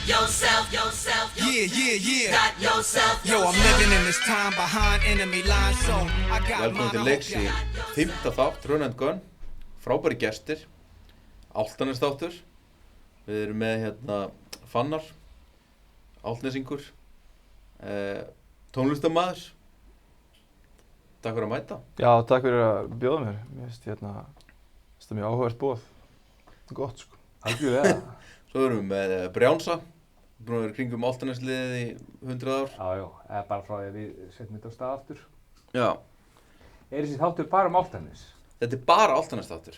Velkomin til leiks í 5. þátt Run and Gun. Frábæri gestir, Álftanes þáttur. Við erum með Fannar, Álfnesingur, tónlistarmaður. Takk fyrir að mæta. Já, takk fyrir að bjóða mér. Mér finnst þetta mjög áhugavert boð. Gott sko. Algjörlega. Svo erum við með Brjánsa. Búin að vera kringum Álftanesliðið í 100 ár. Já, eða bara frá því að við setjum þetta á stað aftur. Já. Þessi þáttur bara Álftanes? Þetta bara Álftanes þáttur.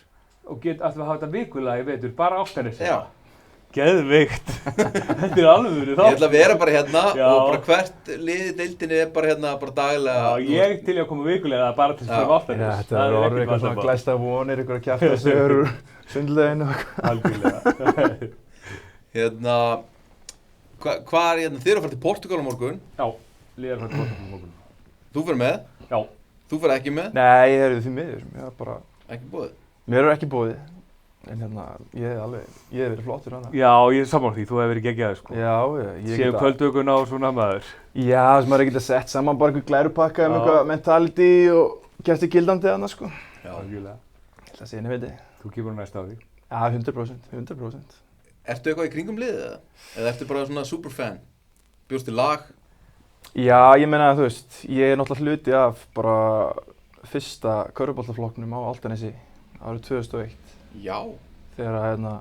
Og ætlum við að hafa þetta vikulega í vetur, bara Álftanes? Já. Geðveikt. Þetta alvöru þáttur. Ég ætla að vera bara Já. og bara hvert liðið deildinni bara bara daglega. Já, ég til að koma vikulega bara til að Álftanes. Já, þetta er orðið eitthvað svona glæsta vonir, eitthvað að kjafta sögur úr sundleginu. Algjörlega. Hvað er þið eru að fara til Portúgal á morgun? Já, liðar fara til Portúgal á morgun. Þú fyrir með? Já. Þú fyrir ekki með? Nei, ég er því miður. Ég er bara... Ekki boðið? Mér er ekki boðið. En ég hef verið flottur hana. Já, ég er sammála því, þú hefur verið geggjaður sko. Já, ég Séu kvöldökuna og svona maður. Já, þess að maður er ekki að setja saman bara einhver glærupakka eitthvað mentality og gert þig gildandi þarna sko. Já. Algjörlega. Það sé henni veiti. Þú kemur næsta á því. Já, 100%. Ertu eitthvað í kringum liðið eða? Eða ertu bara svona superfan? Bjóstu lag? Já, ég meina að þú veist, ég er náttúrulega hluti af bara fyrsta körfuboltaflokknum á Álftanesi árið 2001. Já. Þegar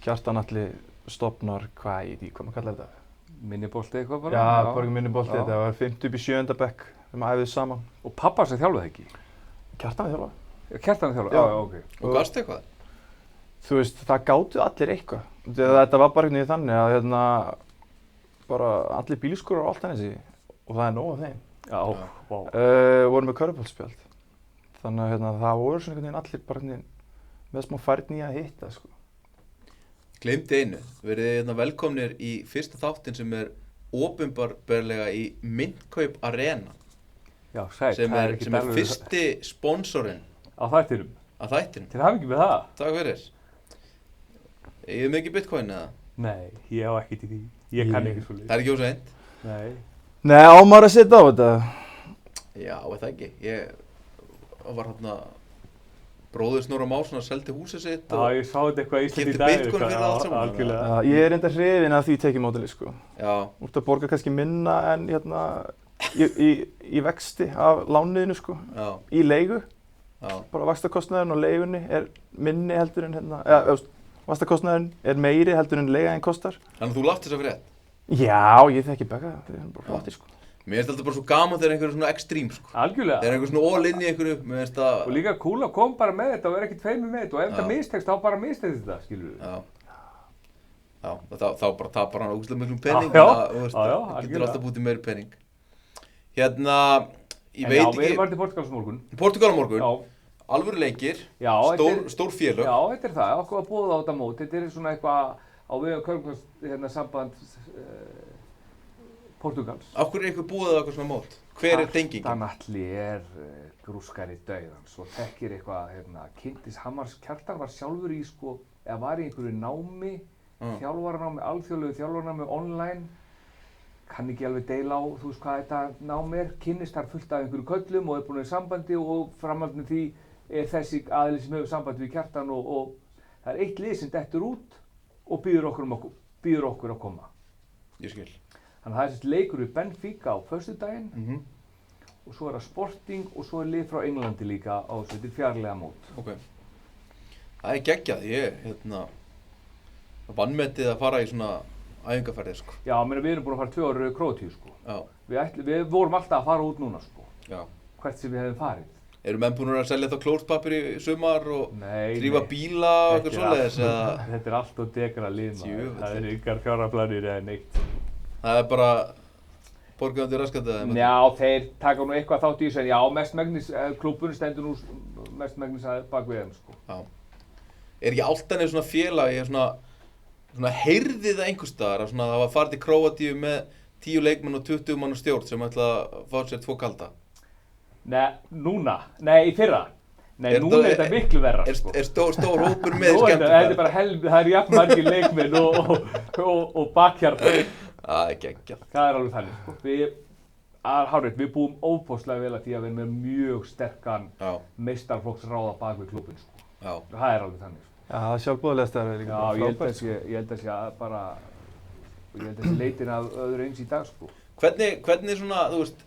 Kjartan Atli stofnar, hvað maður kallar þetta? Minnibolti eitthvað bara? Já, bara minnibolti, þetta var 5. upp í 7. bekk þegar maður æfði saman. Og pappa sem þjálfaði ekki? Kjartan þjálfaði. Kjartan þjálfaði? Já, ok. Og gafstu eitthvað? Þú veist, það gátu allir eitthvað. Þetta var bara einhvern veginn þannig að bara allir bílskúrar á Álftanesi og það er nóg af þeim. Já, vá. Voru með körfuboltspjöld. Þannig að það voru svona einhvern veginn allir bara með smá færni að hitta sko. Gleymdi einu. Verið velkomnir í fyrsta þáttinn sem er opinberlega í Myntkaup Arena. Já, sæt. Sem er fyrsti sponsorinn á þættinum. Að þættinum. Til hamingju með það. Takk fyrir. Eigið mikið Bitcoin eða? Nei, ég á ekkert í því. Ég kann ekki svoleiðis. Það er ekki óseint? Nei. Nei, á maður að setja á þetta? Já, það ekki. Ég var bróðir Snorra Másson seldi húsið sitt og ég sá þetta eitthvað Ísland í dag. Keypti Bitcoin fyrir allt saman. Algjörlega. Já, ég er reyndar hrifinn af því tekjumódeli sko. Já. Úrt að borga kannski minna en í vexti af lániðinu sko. Já. Í leigu. Já. Bara vaxtakostnaðurinn og leigunni er minni heldur en vaxtakostnaðurinn er meiri heldur en leigaðinn kostar. Þannig að þú látt þessa frétt? Já, ég þekki begga það. Þeir eru bara flottir sko. Mér finnst alltaf bara svo gaman þegar einhverju svona extreme sko. Algjörlega. Þegar einhverju svona all in í einhverju, mér finnst það... Og líka cool að koma bara með þetta og vera ekkert feimur með þetta og ef þetta mistekst þá bara mistekst þetta, skilur við. Já, þá bara tapar hann ógeðslega miklum pening. Já, getur alltaf bútið meiri pening. Ég veit ekki... við erum varðið í Portúgal á morgun. Portúgal á morgun? Já. Alvöru leikir, Já, stór félög. Já, þetta er það, okkur að búa á þetta mót. Þetta er svona eitthvað á vegum samband Portúgals. Af hverju er ykkur búið á eitthvað svona mót? Hver er tengingin? Kjartan Atli grúskari dauðans og þekkir eitthvað, kynntis Kjartan var sjálfur í eða var í einhverju námi, þjálfaranámi, alþjóðlegu þjálfaranámi online, kann ekki alveg deila á, þú veist hvað þetta nám er, kynnist þar fullt af einhverju köllum og er búin í sambandi og framhaldinu því er þessi aðili sem hefur sambandi við Kjartan og það er eitt lið sem dettur út og býður okkur að koma. Ég skil. Þannig að það er þessi leikur við Benfica á föstudaginn og svo er það Sporting og svo er lið frá Englandi líka á þessu fjarlæga mót. Ok. Það er geggjað, vannmetið að fara í svona æfingarferðir sko. Já, við erum búin að fara 2 ára Króatíu sko. Já. Við vorum alltaf að fara út núna sko. Já. Hvert sem við hefum farið. Eru menn búin að selja þá klóspapir í sumar og drífa bíla og eitthvað svoleiðis eða? Þetta er allt og degra lið maður. Það er yngar fjárhagsplanir eða neitt. Það er bara borgandi raskandi eða? Já, þeir taka nú eitthvað þátt í þessu en já, mestmegnis, klúbburinn stendur nú mestmegnis bak við þeim sko. Já. Er ekki Álftanes svona félag, ég svona heyrði það einhvers staðar að það var farið til Króatíu með 10 leikmenn og 20 manna stjórn sem ætla að fá sér 2 kalda? Nei, í fyrra. Nei, núna er þetta miklu verra, sko. Er stór hópur með Nú skemmtum? þetta er bara það er jafn margir leikmenn og bakhjarta. Það er geggjað. Það er alveg þannig, sko. Við búum ópóslega vel að því að við erum með mjög sterkan meistaraflokksráða bak við klúbbinn, sko. Já. Það er alveg þannig, sko. Já, það er sjálfboðaliða starfið líka. Já, ég held að sé bara, ég held að sé leitin af öðru eins í dag, sko. Hvernig svona, þú veist,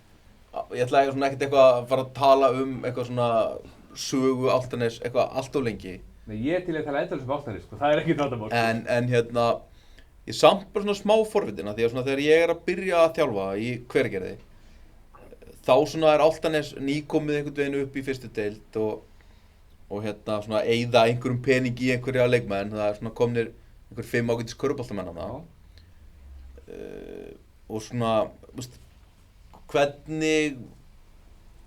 ég ætla svona ekkert eitthvað að fara að tala eitthvað svona sögu Álftanes eitthvað allt of lengi. Nei, ég til að tala endalaust um Álftanes, sko, það er ekki vandamál. En ég samt bara svona smá forvitin, því að svona þegar ég er að byrja að þjálfa í Hveragerði, þá svona er Álftanes nýkomið einhvern veginn upp í fyrstu deild og svona eyða einhverjum pening í einhverja leikmenn, það er svona komnir einhver 5 ágætis körfuboltamenn þarna. Og svona, veist, hvernig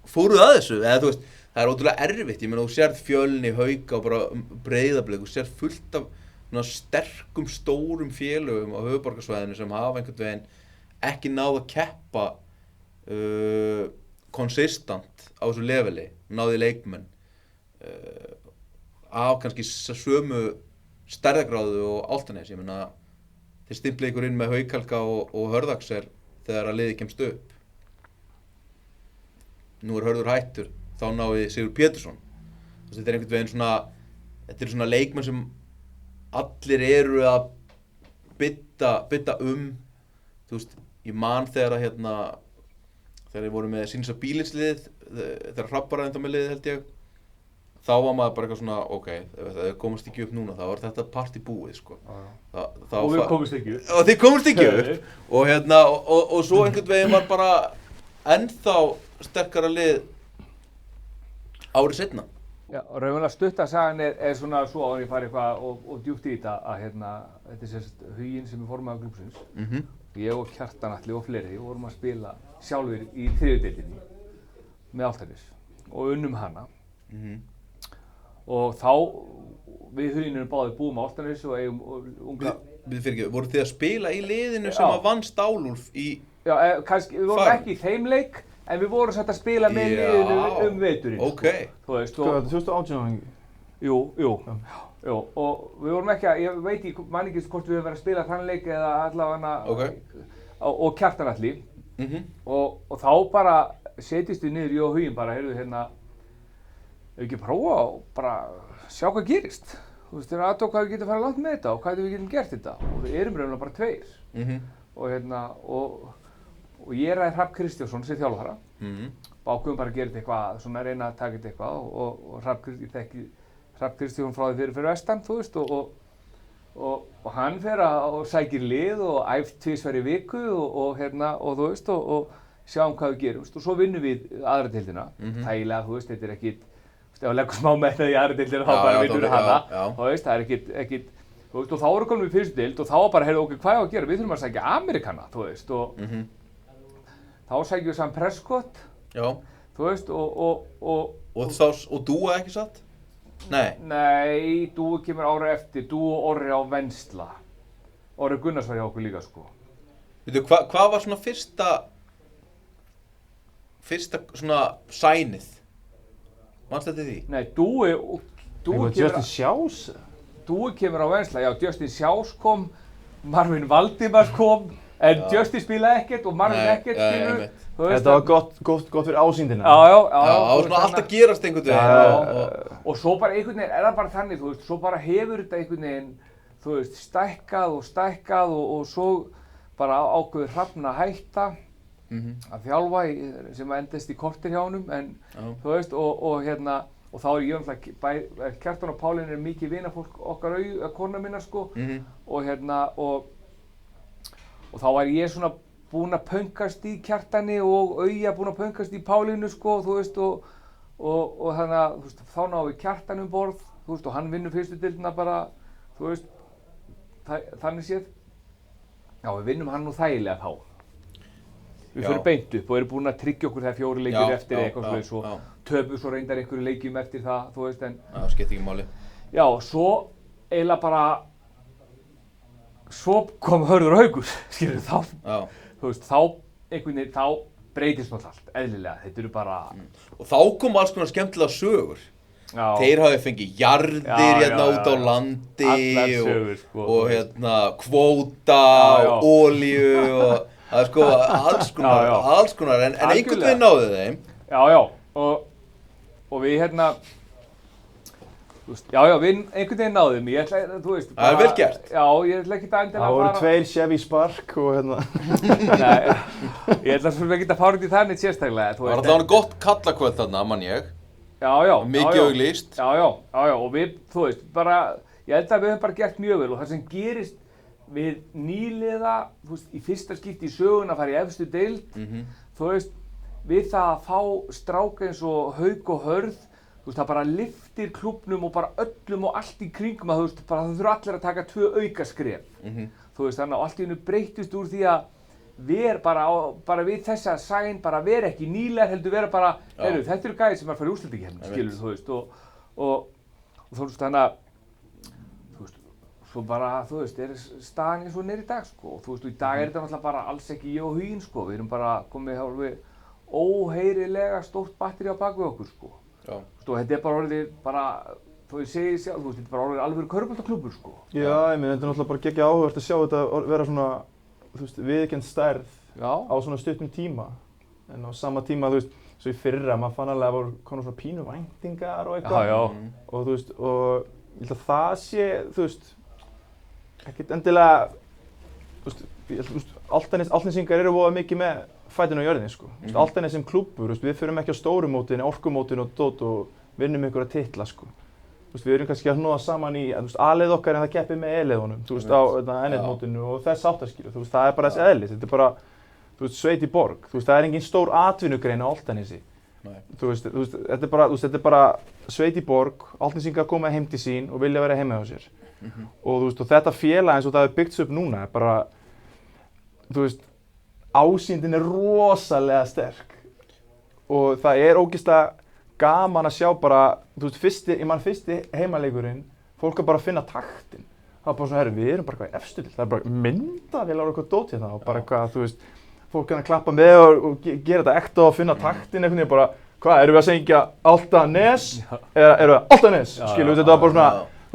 fóruð að þessu? Eða þú veist, það er ótrúlega erfitt, ég meina þú sérð Fjölni, Hauka og bara Breiðablik, þú sérð fullt af svona sterkum, stórum félögum á höfuðborgarsvæðinu sem hafa einhvern veginn ekki náð að keppa konsistant á þessu leveli, náði leikmenn af kannski sömu stærðargráðu og Álftanes, ég meina þeir stimpla ykkur inn með Haukalka og Hörðaxer þegar að liðið kemst upp. Nú er Hörður hættur, þá náði Sigur Pétursson. Þetta er einhvern veginn svona, þetta eru svona leikmenn sem allir eru að bytta þú veist, ég man þegar að þegar ég voru með Sýnsa Bílinsliðið, þegar Hrafn enda með liðið held ég, þá var maður bara eitthvað svona, ok, ef þið komast ekki upp núna, þá er þetta partí búið, sko. Og við komumst ekki upp. Og þið komast ekki upp. Og svo einhvern veginn var bara ennþá sterkara lið árið seinna. Já, og raunverulega stuttasagan er svona svo að ég fari eitthvað og djúpt í þetta að þetta er sérst Huginn sem er formaður klúbbsins. Ég og Kjartan Atli og fleiri vorum að spila sjálfur í 3. deildinni með Álftanes og unnum hana. Og þá, við Huginn erum báðir búum á Álftanes og eigum unga... Voru þið að spila í liðinu sem að vann Stálúlf í... Já, kannski, við vorum ekki í þeim leik, en við vorum satt að spila með liðinu veturinn. Ok. Þú veist, Hvað, þetta 2018? Jú, og við vorum ekki að, ég veit ekki, man ekki hvort við höfum verið að spila þann leik eða allavega og Kjartan Atli. Og þá bara setjumst við niður, ég og Huginn bara, heyrðu ef ekki prófa og bara sjá hvað gerist. Þú veist, þegar aðtók hvað við getum farið langt með þetta og hvað við getum gert þetta. Og við erum raunverulega bara 2. Og ég ræði Hrafn Kristjánsson sem þjálfara. Ákveðum bara að gera þetta eitthvað, svona reyna að taka þetta eitthvað og Hrafn Kristjánsson frá því fyrir vestan, þú veist, og hann fer og sækir lið og æft 2 í viku og þú veist, og sjáum hvað við gerum. Og svo vinnum við aðra deildina, þægilega, þú veist, þetta er ekkit, ef við leggjum smá með það í aðra deildina, þá bara vinnum við hana, þú veist, það er ekkit, þú veist, og þá erum við komin við fyrstu deild og þá var bara, heyrðu, ok, hvað er að gera? Við þurfum að sækja Amerikana, þú veist, og þá sækjum við Sam Prescott, þú veist, Og Dúa ekki satt? Nei. Nei, Dúi kemur ára eftir, Dúi og Orri á Vensla. Orri Gunnars var hjá okkur líka, sko. Veitu, hvað var svona fyrsta svona sænið? Manstu þetta því? Nei, Dúi kemur... Justin Sjás? Dúi kemur á Vensla, já, Justin Sjás kom, Marvin Valdimars kom, en Justin spilaði ekkert og Marvin ekkert, skilur. Þetta var gott fyrir ásýndina. Já. Og svona alltaf gerast einhvern veginn. Og svo bara einhvern veginn er það bara þannig, þú veist, svo bara hefur þetta einhvern veginn, þú veist, stækkað og svo bara ákveður Hrafn að hætta að þjálfa sem endist í korter hjá honum, en þú veist, og þá er ég Kjartan og Pálín er mikið vinafólk okkar kona minna, sko, og þá var ég svona búinn að pönkast í Kjartani og Auja búinn að pönkast í Pálínu, sko, þú veist, og þannig að, þú veist, þá náðum við Kjartan borð, þú veist, og hann vinnur fyrstu deildina bara, þú veist, þannig séð. Já, við vinnum hann nú þægilega þá. Við förum beint upp og erum búin að tryggja okkur þegar 4 leikir eftir eitthvað svoleiðis og töpum svo reyndar einhverju leikjum eftir það, þú veist, en... Já, það skiptir ekki máli. Já, svo eiginlega bara... Svo kom Hörður Haukur, skilur þá, þú veist, þá einhvern veginn, þá breytist náttúrulega allt, eðlilega, þetta eru bara... Og þá kom alls konar skemmtilega sögur. þeir hafi fengið jarðir hérna út á landi allar sögur, sko, og hérna kvóta og olíu og það er sko alls konar en einhvern veginn náðu þeim. Já, og við hérna, þú veist, við einhvern veginn náðum, ég ætla, þú veist, Það er vel gert. Já, ég ætla ekki að endilega Það voru 2 Chevy Spark og hérna. Nei, ég ætla svo ekki að fara út í þannig sérstaklega. Það var alltaf gott kallakvöld þarna, mann ég. Já. Mikið auglýst. Já, og við, þú veist, bara, ég held að við höfum bara gert mjög vel og það sem gerist við nýliða, þú veist, í fyrsta skipti í sögun að fara í efstu deild, þú veist, við það að fá stráka eins og Hauk og Hörð, þú veist, það bara lyftir klúbbnum og bara öllum og allt í kringum að, þú veist, bara það þurfa allir að taka 2 aukaskref. Þú veist, þannig að allt í einu breyttist úr því að bara við þessa sæn, bara vera ekki nýlegar, heldur vera bara, þetta eru gæðir sem er að fara í úrslitakeppni, skilur, þú veist, og þú veist, þannig að, þú veist, svo bara, þú veist, staðan eins og hún í dag, sko, og þú veist, og í dag þetta náttúrulega bara alls ekki ég og Huginn, sko, við erum bara komið hálfveg óheyrilega stórt batteri á bak við okkur, sko, og þetta bara orðið bara, þú veist, segið sjálf, þú veist, þetta bara orðið alveg körfuboltaklúbbur, sko. Já, ég meina, þetta náttúrulega bara geggjað áhugavert að sjá þetta vera svona, þú veist, viðurkennd stærð á svona stuttum tíma en á sama tíma, þú veist, svo í fyrra maður fann alveg að voru konar svona pínu væntingar og eitthvað og þú veist, og ég held að það sé, þú veist, ekkert endilega, þú veist, Álftanesingar eru voða mikið með fætinn á jörðinni, sko. Álftanes sem klúbbur, þú veist, við förum ekki á stórumótin, orkumótin og dót og vinnum ykkur að titla, sko. Þú veist, við erum kannski að hnoða saman í, þú veist, A-lið okkar en það keppir með E-liðunum, þú veist, á N1-mótinu og þess áttaskilur, þú veist, það er bara þess eðlis, þetta er bara, þú veist, sveit í borg, þú veist, það er engin stór atvinnugrein á Álftanesi. Þú veist, þetta er bara sveit í borg, Álftanesingar koma heim til sín og vilja vera heima hjá sér. Og þú veist, og þetta félag eins og það er byggts upp núna er bara, þú veist, ásýndin er rosalega sterk og það er ógeðslega gaman að sjá bara, þú veist, ég man fyrsti heimaleikurinn, fólk er bara að finna taktinn. Það var bara svona, herru, við erum bara eitthvað í efstu deild, það er bara myndavélar og eitthvað dót hérna og bara eitthvað, þú veist, fólk kann að klappa með og gera þetta ekta og finna taktinn einhvern veginn bara, hvað, erum við að syngja Álftanes eða erum við Álftanes, skilur, þetta var bara svona,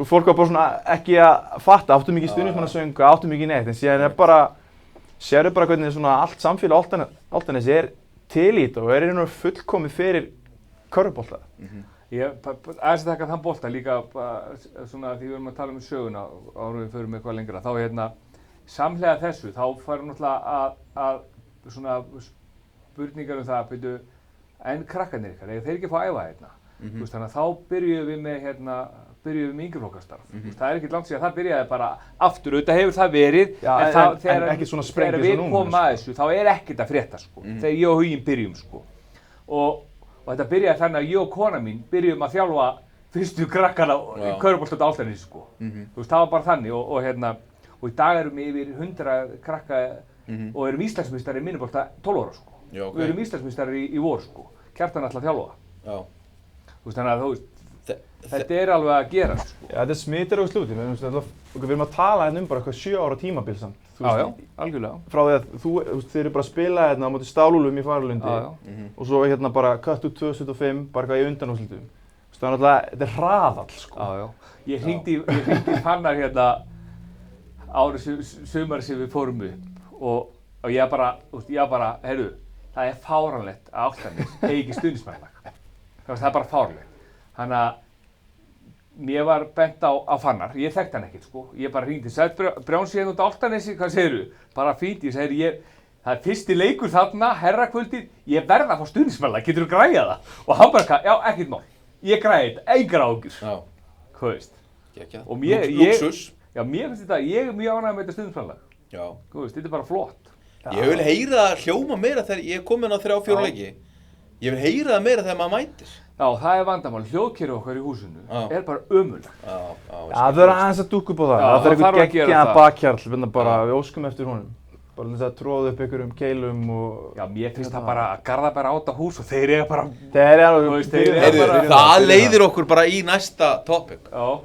fólk var bara svona ekki að fatta, áttum ekki stuðningsmannasöngu, áttum ekki neitt, en síðan er bara, sérðu bara hvernig svona allt samfélag Álftanes er til í þetta og er einhvern veginn fullkomið fyrir körfubolta. Ég aðeins að taka þann bolta líka svona því við erum að tala um söguna áður við förum eitthvað lengra þá hérna samhliða þessu þá farum náttúrulega að svona spurningar um það byrju en krakkarnir ykkar, þeir ekki fá að æfa hérna. Þannig að þá byrjuðum við með yngreflokkastarf. Það er ekki langt síðan það byrjaði bara aftur, auðvitað hefur það verið en ekki svona sprengið þegar við komum að þessu þá er ekkert að frétta sko, þegar ég og Huginn byrjum sko og þetta byrjaði þannig að ég og kona mín byrjum að þjálfa fyrstu krakkana í körfubolta Álftanesi sko. Þú veist, það var bara þannig og í dag erum við yfir 100 krakka og erum Íslandsmeistari í minnibolta 12 ára sko. Við erum Íslandsmeistari í vor sko. Kjartan ætla að þjálfa það. Þú veist, þannig að þú veist, þetta er alveg að gerast sko. Já, þetta smitir á slúti, við erum að tala hérna bara eitthvað 7 ára tímabil samt. Já, algjörlega. Frá því að þeir eru bara að spila hérna á móti Stálúlum í Faralundi og svo hérna bara cut út 2005 bara eitthvað í undanúrslitum. Þannig að þetta er hraðall sko. Ég hringdi í Fannar hérna árið sumari sem við fórum upp og ég bara, heyrðu, það er fáránlegt að Álftanes eigi ekki stuðningsmann. Það er bara fáránlegt. Þannig að mér var bent á Fannar, ég þekkti hann ekkert sko, ég bara hringdi, sagði Brjánsi hérna út á Álftanesi, hvað segirðu? Bara fínt, ég segir, það er fyrsti leikur þarna, herrakvöldið, ég verð að fá stuðningsmann, geturðu græjað það? Og hann bara, já, ekkert mál, ég græði þetta, engar áhyggjur, hvað veist? Og Luxus. Já, mér finnst þetta, ég er mjög ánægður með þetta stuðningsmannlag, hvað veist, þetta er bara flott. Ég vil heyra það hljóma meira þegar ég er komin á 3-4 leiki, ég vil heyra það meira þegar maður mætir. Já, það er vandamál. Hljóðkerfið okkar í húsinu er bara ömurlegt. Já, það er aðeins að dúkka upp á það. Það er einhvern geggjaðan bakhjarl, bara við óskum eftir honum. Bara þess að tróða upp einhverjum keilum og... Já, mér finnst það bara að garða bara á þetta hús og þeir eiga bara... Það leiðir okkur bara í næsta topic. Já.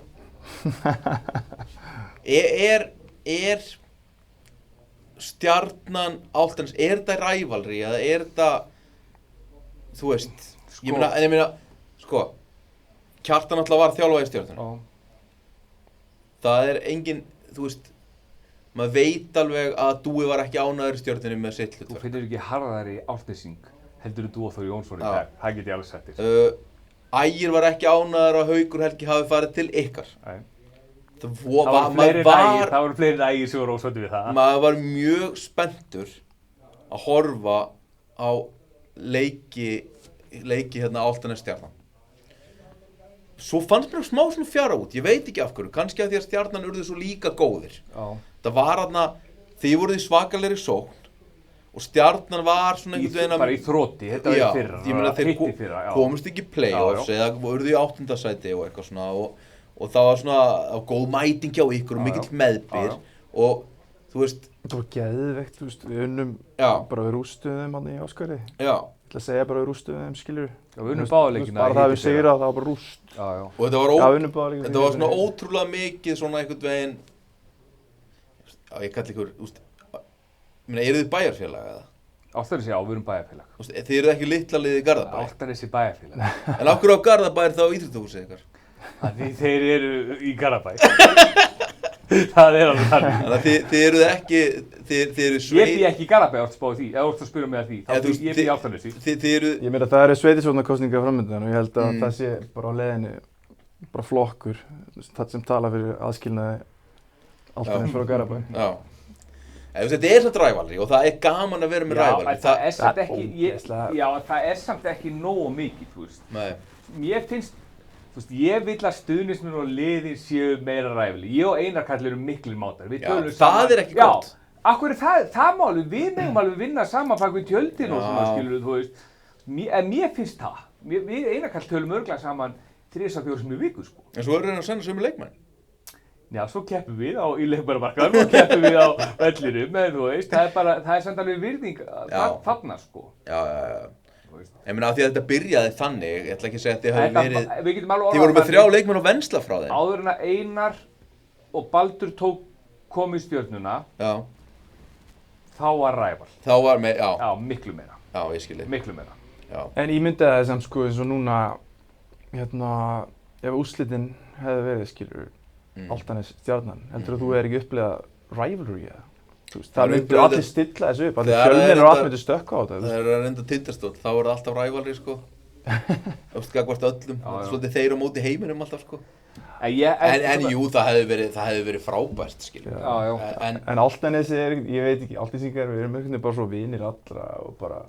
Er Stjarnan Álftanes, er þetta rivalry eða er þetta, þú veist, ég meina, sko, Kjartan alltaf var þjálfað í Stjörnunni. Það engin, þú veist, maður veit alveg að Dúi var ekki ánægður í Stjörnunni með sitt hlutverk. Þú finnur ekki harðari Ásnesing heldur þú og Þór Jónsson í dag, það get ég alveg sagt þér. Ægir var ekki ánægður að Haukur Helgi hafi farið til ykkar. Nei. Það voru fleiri Ægir sem voru ósvöldu við það. Maður var mjög spenntur að horfa á leiki hérna Álftanes Stjarnan. Svo fannst mér smá svona fjara út, ég veit ekki af hverju, kannski af því að Stjarnan urðu svo líka góðir. Það var þarna, þið voruð í svakalegri sókn og Stjarnan var svona einhvern veginn bara í þroti, þetta var í fyrra. Já, ég meina þeir komust ekki í play-offs eða urðu í 8. sæti og eitthvað svona og það var svona góð mæting hjá ykkur og mikill meðbyr og þú veist. Það var geðveikt, þú veist, við unnum bara við rústuðum hann í Ásgarði. Já. Ég ætla að segja bara við rústuðum, skilur. Já, við unnum báðaleikina. Bara það við segir að það var bara rúst. Já. Og þetta var svona ótrúlega mikið svona einhvern veginn, já, ég kalli ykkur, þú veist, ég meina, eru þið bæjarfélag eða? Álftanes, já, við erum bæjarfélag. Þú veist, þið eruð ekki litla liðið Garðabæ? Álftanes er bæjarfélag. En af hverju á Garðabæ þá íþróttahúsið ykkar? Því þeir eru í Garðabæ. Það alveg þannig. Þannig að þið eruð ekki, þið eru Ég bý ekki í Garðabæ, ég átt að spá því, eða orðst að spyrja mig að því, þá ég bý í Álftanesi. Þið eruð... Ég meina það eru sveitisstjórnarkosningar framöndan og ég held að það sé bara á leiðinni, bara flokkur, sem tala fyrir aðskilnaði Álftanes frá Garðabæ. Já. Þetta er samt rævalri og það er gaman að vera með rævalri. Það er samt ekki nógu mikið, þú veist. Nei. Mér finnst, þú veist, ég vil að stuðningsmenn og liðin séu meira ræfli. Ég og Einar Karl eru miklir mátar. Já, það er ekki gott. Já, akkur er það máli, við megum alveg vinna saman bak við tjöldin og svona, skilur þú veist. En mér finnst það. Við Einar Karl tölum örglega saman 3-4 sem í viku, sko. En svo eru að senda sömu leikmenn. Já, svo keppum við í leikmannamarkaðnum og keppum við á vellinum, en þú veist, það er samt alveg virðing þarna, sko. Já. Ég meina af því að þetta byrjaði þannig, ég ætla ekki að segja að þið hafi verið, þið voru með 3 leikmenn á Vensla frá þeim. Áður en að Einar og Baldur kom í Stjörnuna, þá var ræval. Þá var meira, já, miklu meira. Já, ég skil þig. Miklu meira. Já. En ég myndaði það samt sko eins og núna, hérna, ef úrslitin hefði verið, skilur, Álftanes Stjarnan, heldur að þú ekki upplegað rivalry eða? Það myndir allir stilla þessu upp, allir fjölmiðlar og allt myndir stökka á þetta. Það er að reynda Tindastóll, þá er það alltaf rævalri sko. Þú veist, gagvart öllum, svolítið þeir á móti heiminum alltaf sko. En jú, það hefði verið frábært, skilur. En Álftanes ég veit ekki, Álftanesingar, við erum einhvern veginn bara svo vinir allra og bara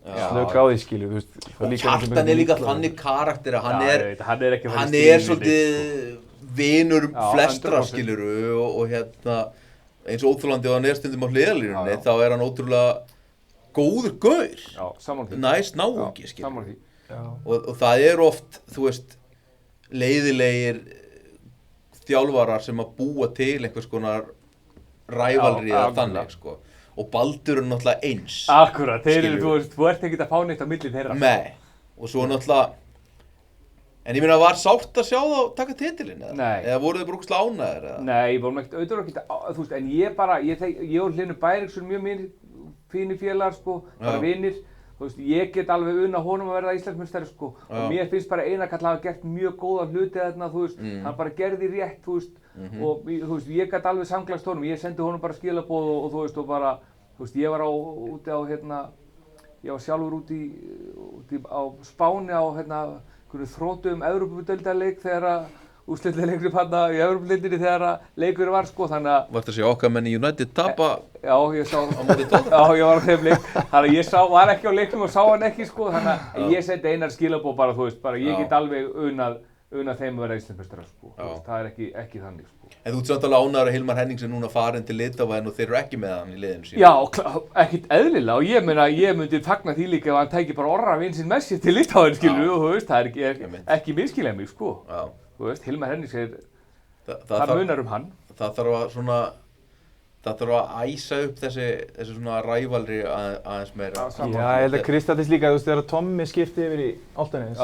slöka á því, skilur, þú veist. Og Kjartan er líka þannig karakter að hann er svolítið vinur flestra, skilur, og hérna eins og óþolandi og hann er stundum á hliðarlínunni, þá er hann ótrúlega góður gaur. Já, saman því. Næs náungi, skilur. Saman því. Og það oft, þú veist, leiðilegir þjálfarar sem að búa til einhvers konar rævalri eða þannig, sko. Og Baldur er náttúrulega eins. Akkurat, þú ert ekkert að fá neitt á milli þeirra. Nei, og svo náttúrulega, en ég meina, var sárt að sjá þá taka titilinn eða? Nei. Eða voru þið bara ánægðir eða? Nei, ég vorum ekkert, auðvitað ekkert, þú veist, en ég og Hlynur Bæriksson mjög fínir félagar, sko, bara vinir. Þú veist, ég get alveg unna honum að verða Íslandsmeistari, sko. Og mér finnst bara Einar Karl hafa gert mjög góða hluti þarna, þú veist. Hann bara gerði rétt, þú veist. Og þú veist, ég gat alveg samglast honum. Ég sendi honum bara skilaboð og þú veist, og bara, þú veist, ég var úti á, ég var sjálfur úti á Spáni á, þróttum Evrópudeildarleik þegar úrslitaleikur þarna í Evrópudeildinni þegar leikur var, sko, þannig að... Varstu að sjá okkar menn í United tapa? Já, ég sá... Á móti Tottenham? Já, ég var á þeim leik. Þannig að ég var ekki á leiknum og sá hann ekki, sko, þannig að ég sendi Einar skilaboð bara, þú veist, bara ég get alveg unað þeim að vera Íslandsmeistarar, sko. Það er ekki þannig, sko. En þú ert samt alveg ánægður að Hilmar Henningsson núna farin til Litáen og þeir eru ekki með hann í liðinu sínu? Já, ekkert eðlilega og ég meina, ég myndi fagna því líka ef hann tæki bara orra vinn sinn með sér til Litáen, skilur, og þú veist, það er ekki minnskilja mig, sko. Já. Þú veist, Hilmar Henningsson, það munar hann. Það þarf að æsa upp þessi svona rævalri aðeins meira. Já, ég held að Kristadís líka, þú veist, þegar Tommi skipti yfir í Álftanes,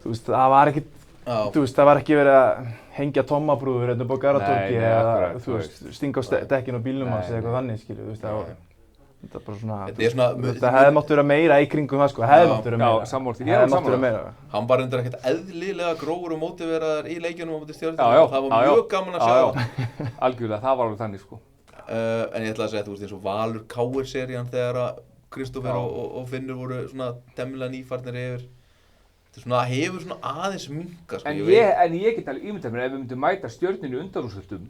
þú veist, það var ekki verið að hengja Tommabrúður hérna upp á Garðatorgi eða, þú veist, stinga á dekkin á bílnum hans eða eitthvað þannig, skilju, þú veist, Þetta er bara svona, þetta hefði mátt vera meira í kringum það sko, hefði mátt vera meira. Já, sammála því. Hefði mátt vera meira. Hann var reyndar ekkert eðlilega grófur og mótiveraður í leikjunum á móti Stjörnunni. Já, það var mjög gaman að sjá. Algjörlega, það var alveg þannig sko. En ég ætla að segja, þú veist, eins og Valur KR-serían þegar að Kristófer og Finnur voru svona temmilega nýfarnir yfir. Þetta svona, hefur svona aðeins minkað sko. En ég get alveg ímyndað mér ef við myndum mæta Stjörnunni í undanúrslitum,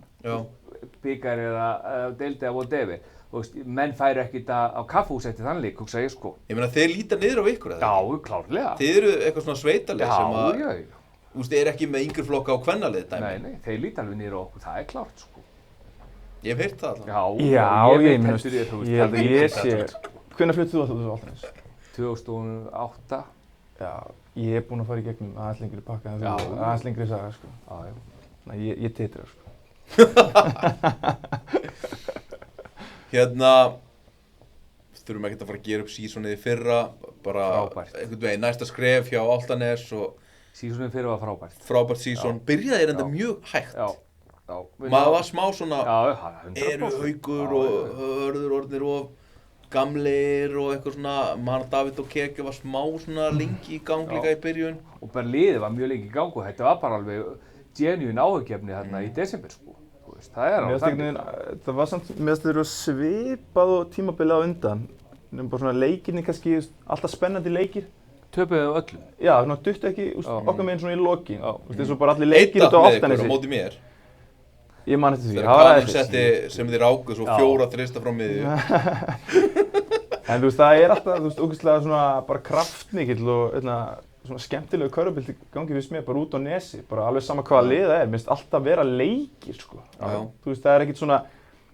bikar eða deildi eða whatever. Þú veist, menn færu ekkert á kaffihús eftir þann leik, hugsa ég sko. Ég meina, þeir líta niður á ykkur eða? Já, klárlega. Þið eru eitthvað svona sveitaleg sem að, já. Þú veist, er ekki með yngri flokka á kvennalið dæmi. Nei, þeir líta alveg niður á okkur, það er klárt sko. Ég hef heyrt það alltaf. Ég sé. Hvenær fluttir þú alltaf Álftanes? 2008. Já, ég er búinn að fara í gegnum aðeins lengri pakka en þú, aðeins lengri saga sko. Já. Þannig að ég titra sko. Þurfum ekkert að fara að gera upp sísonið í fyrra, bara einhvern veginn næsta skref hjá Álftanes og sísonið fyrra var frábært. Frábært síson, byrjaði enda mjög hægt. Já. Maður var smá svona, eru Haukur og Hörður orðnir of gamlir og eitthvað svona, Davíð og Keke var smá svona lengi í gang líka í byrjun. Og bara liðið var mjög lengi í gang og þetta var bara alveg genuine áhuggefni þarna í desember sko. Það er alveg þannig. Það var samt, mér finnst þeir eru svipað og tímabilið á undan. Nefnum bara svona leikirni kannski, alltaf spennandi leikir. Töpuðu á öllum. Já, svona duttu ekki okkar meginn svona í lokin. Þú veist, eins og bara allir leikir út á Álftanesi. Eitt á mér móti mér. Ég man eftir því. Þegar Karin setti sem þið ráku svo 4 þrista frá miðju. En þú veist, það er alltaf, þú veist, ógeðslega svona bara kraftmikill og svona skemmtilegu körfubolti gangi fyrst mér bara út á Nesi, bara alveg sama hvaða lið það er, mér finnst alltaf vera leikir sko. Þú veist, það er ekkert svona,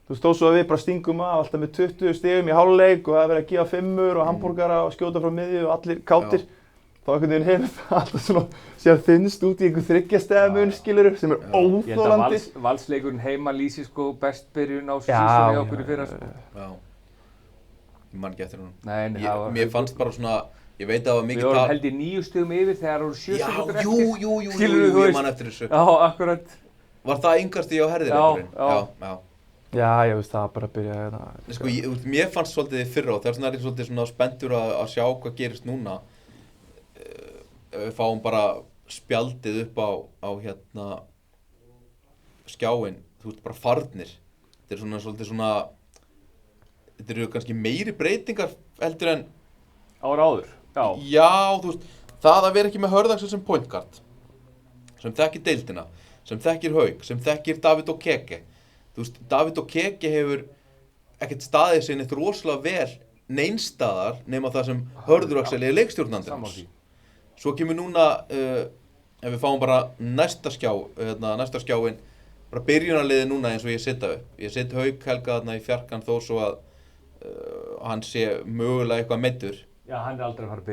þú veist, þó svo að við bara stingum af alltaf með 20 stigum í hálfleik og það er verið að gefa 5 og hamborgara og skjóta frá miðju og allir kátir. Þá einhvern veginn hefur það alltaf svona sér þinnst út í einhver 3 stiga mun skilurðu sem er óþolandi. Ég held að valsleikurinn heima lýsi sko best byrjun á sísoni okkur í fyrra sko. Já. Ég man ekki eftir hún. Nei, það var... Mér fannst bara svona, ég veit að það var mikið Við vorum held í 9 stigum yfir þegar það voru 7 sekúndur eftir. Jú, ég man eftir þessu. Já, akkurat. Var það yngast í á herðileikurinn? Já, ég veist það bara að byrja hérna. Sko, mér fannst svolítið í fyrra og þess vegna er ég svolítið svona spenntur að sjá hvað gerist núna. Við fáum bara spjaldið upp á hérna skjáinn, þú veist, bara farnir. Þetta er svona svolítið svona, þetta eru kannski meiri breytingar heldur en ára áður, já. Já, þú veist, það að vera ekki með Hörðarsson sem point guard, sem þekkir deildina, sem þekkir Hauk, sem þekkir Davíð og Keke. Þú veist, Davíð og Keke hefur ekkert staðið sér neitt rosalega vel neinstaðar nema það sem Hörður Axel er leikstjórnandinn hans. Svo kemur núna, ef við fáum bara næsta skjáinn, bara byrjunarliðið núna eins og ég setja upp. Ég set Hauk Helga þarna í fjarkan þó svo að hann sé mögulega eitthvað meiddur. Já, hann er aldrei að fara að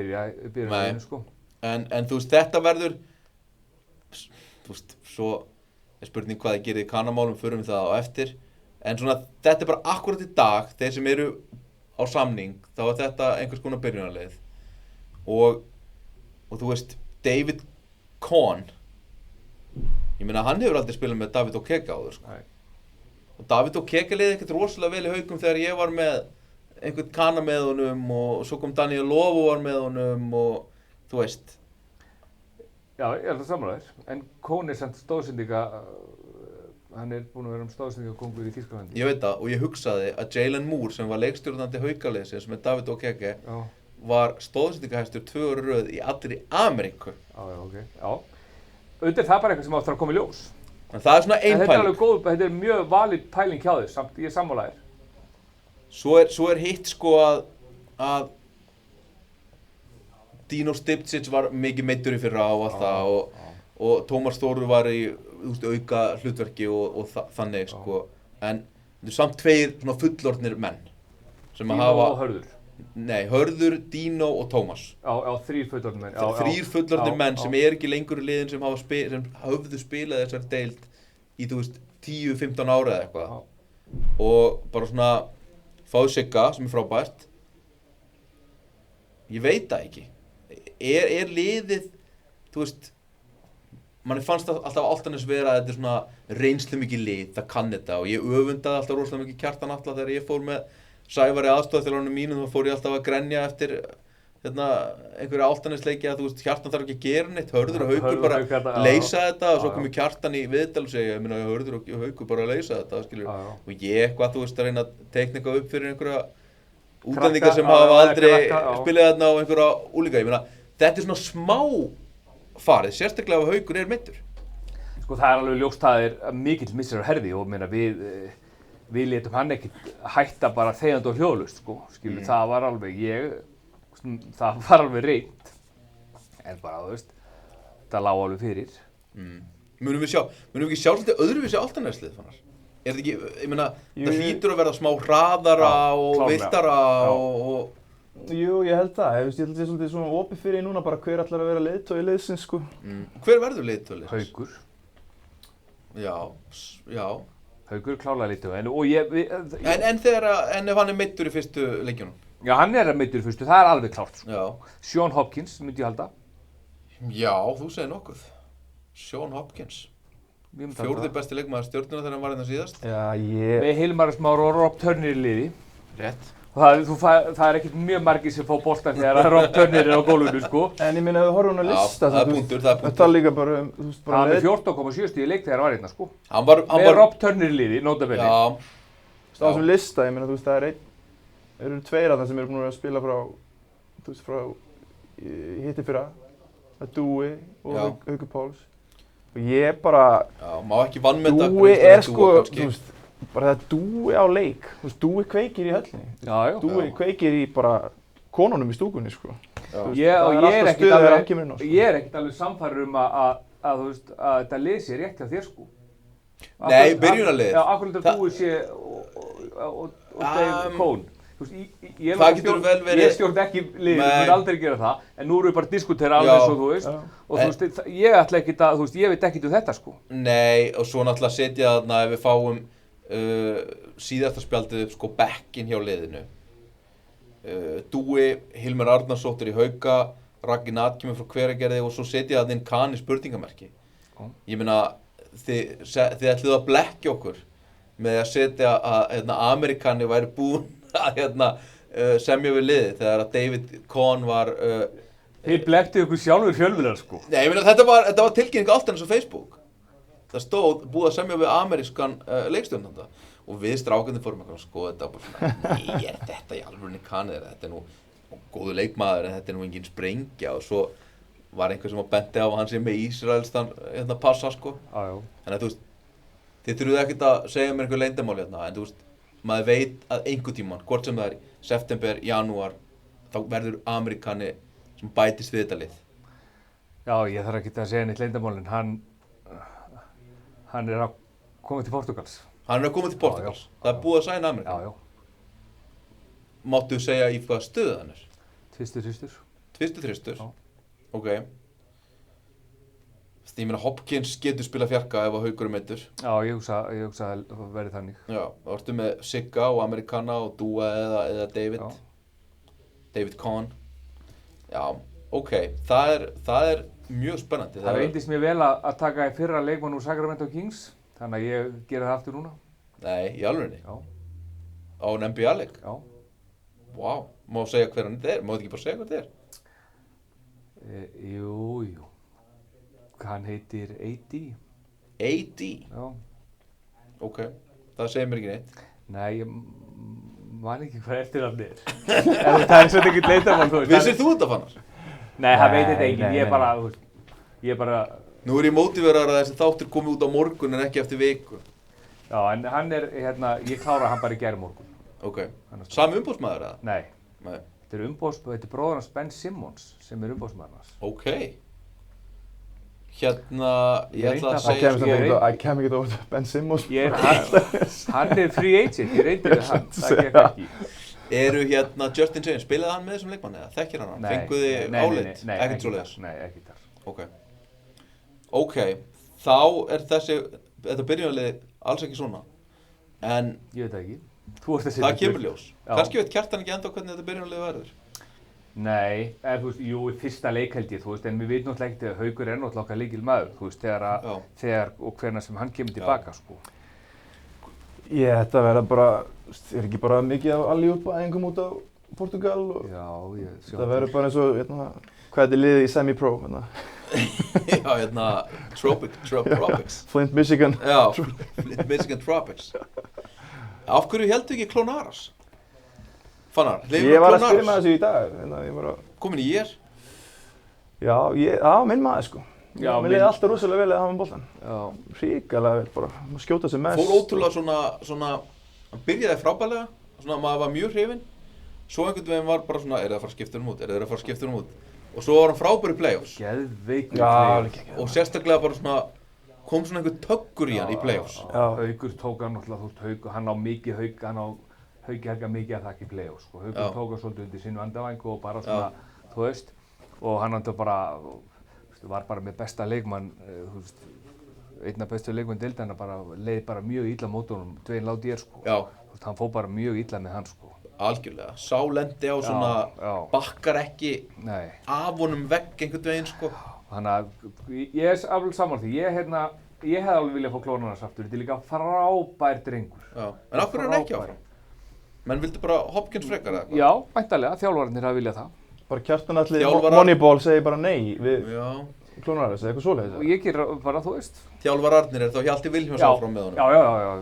byrja sko. En þú veist, þetta verður, þú veist, svo er spurning hvað þið gerir í kannamálum, förum við það á eftir. En svona, þetta er bara akkurat í dag, þeir sem eru á samning, þá er þetta einhvers konar byrjunarlið. Og þú veist, David Kohn, ég meina hann hefur aldrei spilað með Davíð og Keke áður sko. Og Davíð og Keke liði ekkert rosalega vel í Haukum þegar ég var með einhvern kana með honum og svo kom Daniel Lovo var með honum og þú veist. Já, ég held að sammála þér, en Kohn er samt stóðsendinga, hann er búinn að vera stóðsendingakongur í Þýskalandi. Ég veit það og ég hugsaði að Jalen Moore sem var leikstjórnandi Haukaliðsins með Davíð og Keke var stóðsendingahæstur 2 ára röð í allri Ameríku. Já. Auðvitað er það bara eitthvað sem áttur að koma í ljós. En það er svona ein pæling. Þetta er alveg góð, þetta er mjög valid pæling hjá þér, samt ég er sammála þér. Svo er hitt sko að Dino Stipčić var mikið meiddur í fyrra á allt það og Tómas Þórður var í auka hlutverki og þannig sko. En þetta er samt 2 svona fullorðnir menn sem að hafa... Dino og Hörður. Nei, Hörður, Dino og Tómas. Já, 3 fullorðnir menn. 3 fullorðnir menn sem er ekki lengur í liðin sem höfðu spilað þessar deild í, þú veist, 10-15 ára eða eitthvað. Og bara svona fáðu Sigga sem er frábært. Ég veit það ekki. Er liðið, þú veist, manni fannst alltaf Álftanes vera að þetta er svona reynslu mikið lið, það kann þetta og ég öfundaði alltaf rosalega mikið Kjartan Atla þegar ég fór með Sævari aðstoðarþjálfarnir mínum, þá fór ég alltaf að grenja eftir einhverja áltanisleiki að þú veist, Kjartan þarf ekki að gera neitt, Hörður og Haukur bara leysa þetta og svo kom Kjartan í viðtal og segja, ég meina Hörður og Haukur bara að leysa þetta, skilur, og ég eitthvað, þú veist, að reyna að teikna eitthvað upp fyrir einhverja útlendingar sem hafa aldrei spilað þarna á einhverja úlíka, ég meina, þetta svona smá farið, sérstaklega ef Haukur meiddur. Sko það alveg ljóst, það mikill missir á herði og meina við létum hann ekkert hætta bara þegjandi og hljóðlaust, sko, skilur, það var alveg reynt, en bara, þú veist, það lá alveg fyrir. Munum við ekki sjá svolítið öðruvísi Álftaneslið, Fannar? Er þetta ekki, ég meina, það hlýtur að verða smá hraðara og viltara og... Jú, ég held það. Ég held að það svolítið svona opið fyrir núna bara hver ætlar að vera leiðtogi liðsins, sko. Hver verður leiðtogi liðsins? Haukur. Já. Haukur klálega leiðtogi, og En ef hann meiddur í fyrstu leikjunum? Já, hann meiddur í fyrstu, það alveg klárt. Já. Sean Hopkins, myndi ég halda. Já, þú segir nokkuð. Sean Hopkins. Fjórði besti leikmaður Stjörnunnar þegar hann var hérna síðast. Já, Með Hilmar Smára og Rob Turner í liði. Rétt. Og það ekkert mjög margir sem fá boltan þegar Rob Turner á gólfinu, sko. En ég meina, ef við horfum á lista, það er punktur. Það er líka bara, þú veist, bara hann 14,7 stig í leik þegar hann var hérna, sko. Með Rob Turner í liði, notabene. Já. Á þessum lista, ég meina, þú veist, það eru tveir af það sem eru búin að spila frá hittifyrra, það er Dúi og Haukur Páls. Og ég bara, má ekki vanmeta Dúi sko, þú veist, bara það Dúi á leik, þú veist, Dúi kveikir í höllinni. Dúi kveikir í bara konunum í stúkunni, sko. Ég er ekkert alveg samfærður að þú veist, að þetta lið sé rétt hjá þér, sko. Nei, byrjunarliðið. Já, akkur þetta Dúi sé og Dave Cohn. Það getur vel verið. Ég stjórn ekki liðið, ég mun aldrei gera það, en nú erum við bara að diskutera alveg eins og þú veist, og þú veist, ég ætla ekkert að, þú veist, ég veit ekkert þetta, sko. Nei, og svo náttúrulega setja þarna ef við fáum síðasta spjaldið upp, sko, bekkinn hjá liðinu. Dúi, Hilmar Arnarsdóttir í Hauka, Raggi Nat kemur frá Hveragerði og svo setja þarna inn Kani spurningamerki. Ég meina, þið ætluðu að blekkja okkur með að setja að Amerikani væri búinn að semja við liðið þegar að David Cohn var Þeir blekktu ykkur sjálfur fjölmiðlar, sko. Nei, ég meina þetta var tilkynning Álftanes á Facebook. Það stóð búið að semja við amerískan leikstjórnanda og við strákarnir fórum að skoða þetta og bara svona, nei, er þetta í alvörunni Kani, þetta er nú góður leikmaður en þetta er nú engin sprengja og svo var einhver sem benti á að hann sé með Ísraelstan passa, sko. Þannig að þú veist, þið þurfuðu ekkert að segja mér einhver leyndarmál hérna, en þú veist, maður veit að einhvern tímann, hvort sem það er í september, janúar, þá verður Amerikani sem bætist við þetta lið. Já, ég þarf ekki að segja neitt leyndarmál, en hann er að koma til Portugals. Hann er að koma til Portugals? Það er búið að sæna Amerikani? Já. Máttu segja í hvað stöðu hann er? Tvistur. Tvistur? Já. Ok. Ég meina Hopkins getur spila fjarka ef að Haukur meiddur. Já, ég hugsa að það verði þannig. Já, þá ertu með Sigga og Amerikana og Dúa eða David. Já. David Cohn. Já, ok. Það er mjög spennandi. Það reyndist mér vel að taka í fyrra leikmann úr Sacramento Kings, þannig að ég gera það aftur núna. Nei, í alvörunni? Já. Á NBA-leik? Já. Vá, má segja hver hann er? Má þetta ekki bara segja hvað þetta er? Jú. Hann heitir AD. AD? Já. Ok, það segir mér ekki neitt. Nei, ég man ekki hvað eftirnafnið er. Það er svona ekkert leyndarmál, þú veist. Vissir þú þetta, Fannar? Nei, það veit þetta enginn. Ég bara... Nú er ég mótiverar að þessi þáttur komið út á morgun en ekki eftir viku. Já, en hann er, ég klára hann bara í gærmorgun. Ok. Sami umboðsmaður eða? Nei. Þetta er bróðir hans Ben Simmons sem er umboðsmaður hans. Ok. Ég ætla að segja... Það kem ekki óvart Ben Simmons. Hann er free agent, ég reyndi við hann, það gekk ekki. Eru Justin James, spilaði hann með þessum leikmanni eða þekkir hann? Fenguði álit? Ekkert svoleiðis? Nei, ekkert þar. Ok, þá er þetta byrjunarlið alls ekki svona, en... Ég veit það ekki. Það kemur ljós. Kannski veit Kjartan ekki ennþá hvernig þetta byrjunarlið verður. Nei, þú veist, jú, fyrsta leik held ég, þú veist, en við veitum náttúrulega ekkert að Haukur er náttúrulega okkar lykilmaður, þú veist, þegar og hvenær sem hann kemur tilbaka, sko. Þetta verða bara Er ekki bara mikið af alley-oop-æfingum út á Portugal og Já, ég sjá það verður bara eins og, hvað er liðið í semi-pro, Já, Tropics. Flint, Michigan. Já, Flint, Michigan Tropics. Af hverju heldur ekki Klónaras? Fannar, Ég var að spila með þessu í dag, ég var að... Komin í ég? Já, minn maður sko. Já, mér leiði alltaf rosalega vel að hafa með boltan. Já. Ríkalega vel bara, skjóta sem mest. Fór ótrúlega svona, hann byrjaði frábærlega, svona maður var mjög hrifinn. Svo einhvern veginn var bara svona, er það að fara að skipta um út? Og svo var hann frábær í play-offs. Geðveikur playoffs. Og sérstaklega bara svona, kom svona einhver töggur í hann í play-offs. Haukur tók hann náttúrulega, hann á mikið Hauki Helga mikið að þakka í play-offs, sko. Haukur tók hann svolítið undir sínu vandavæng og bara svona, þú veist, og hann bara, var bara með besta leikmann, einn af bestu leikmann deildanna leið bara mjög illa mót honum, Dwayne Laudier, sko. Já. Hann fór bara mjög illa með hann, sko. Algjörlega, sá lendi á svona, bakkar ekki af honum vegg einhvern veginn, sko. Þannig að ég er alveg sammála því, ég hefði alveg viljað fá Klónaras aftur, þetta er líka frábær drengur. Já, en af hverju er hann ekki áfram? Menn vildu bara Hopkins frekar eða eitthvað? Já, væntanlega, þjálfararnir hafa viljað það. Bara Kjartan Atli Moneyball segir bara nei við Klónaras eða eitthvað svoleiðis. Og ég ger bara, þú veist. Þjálfararnir þá Hjalti Vilhjálms áfram með honum? Já.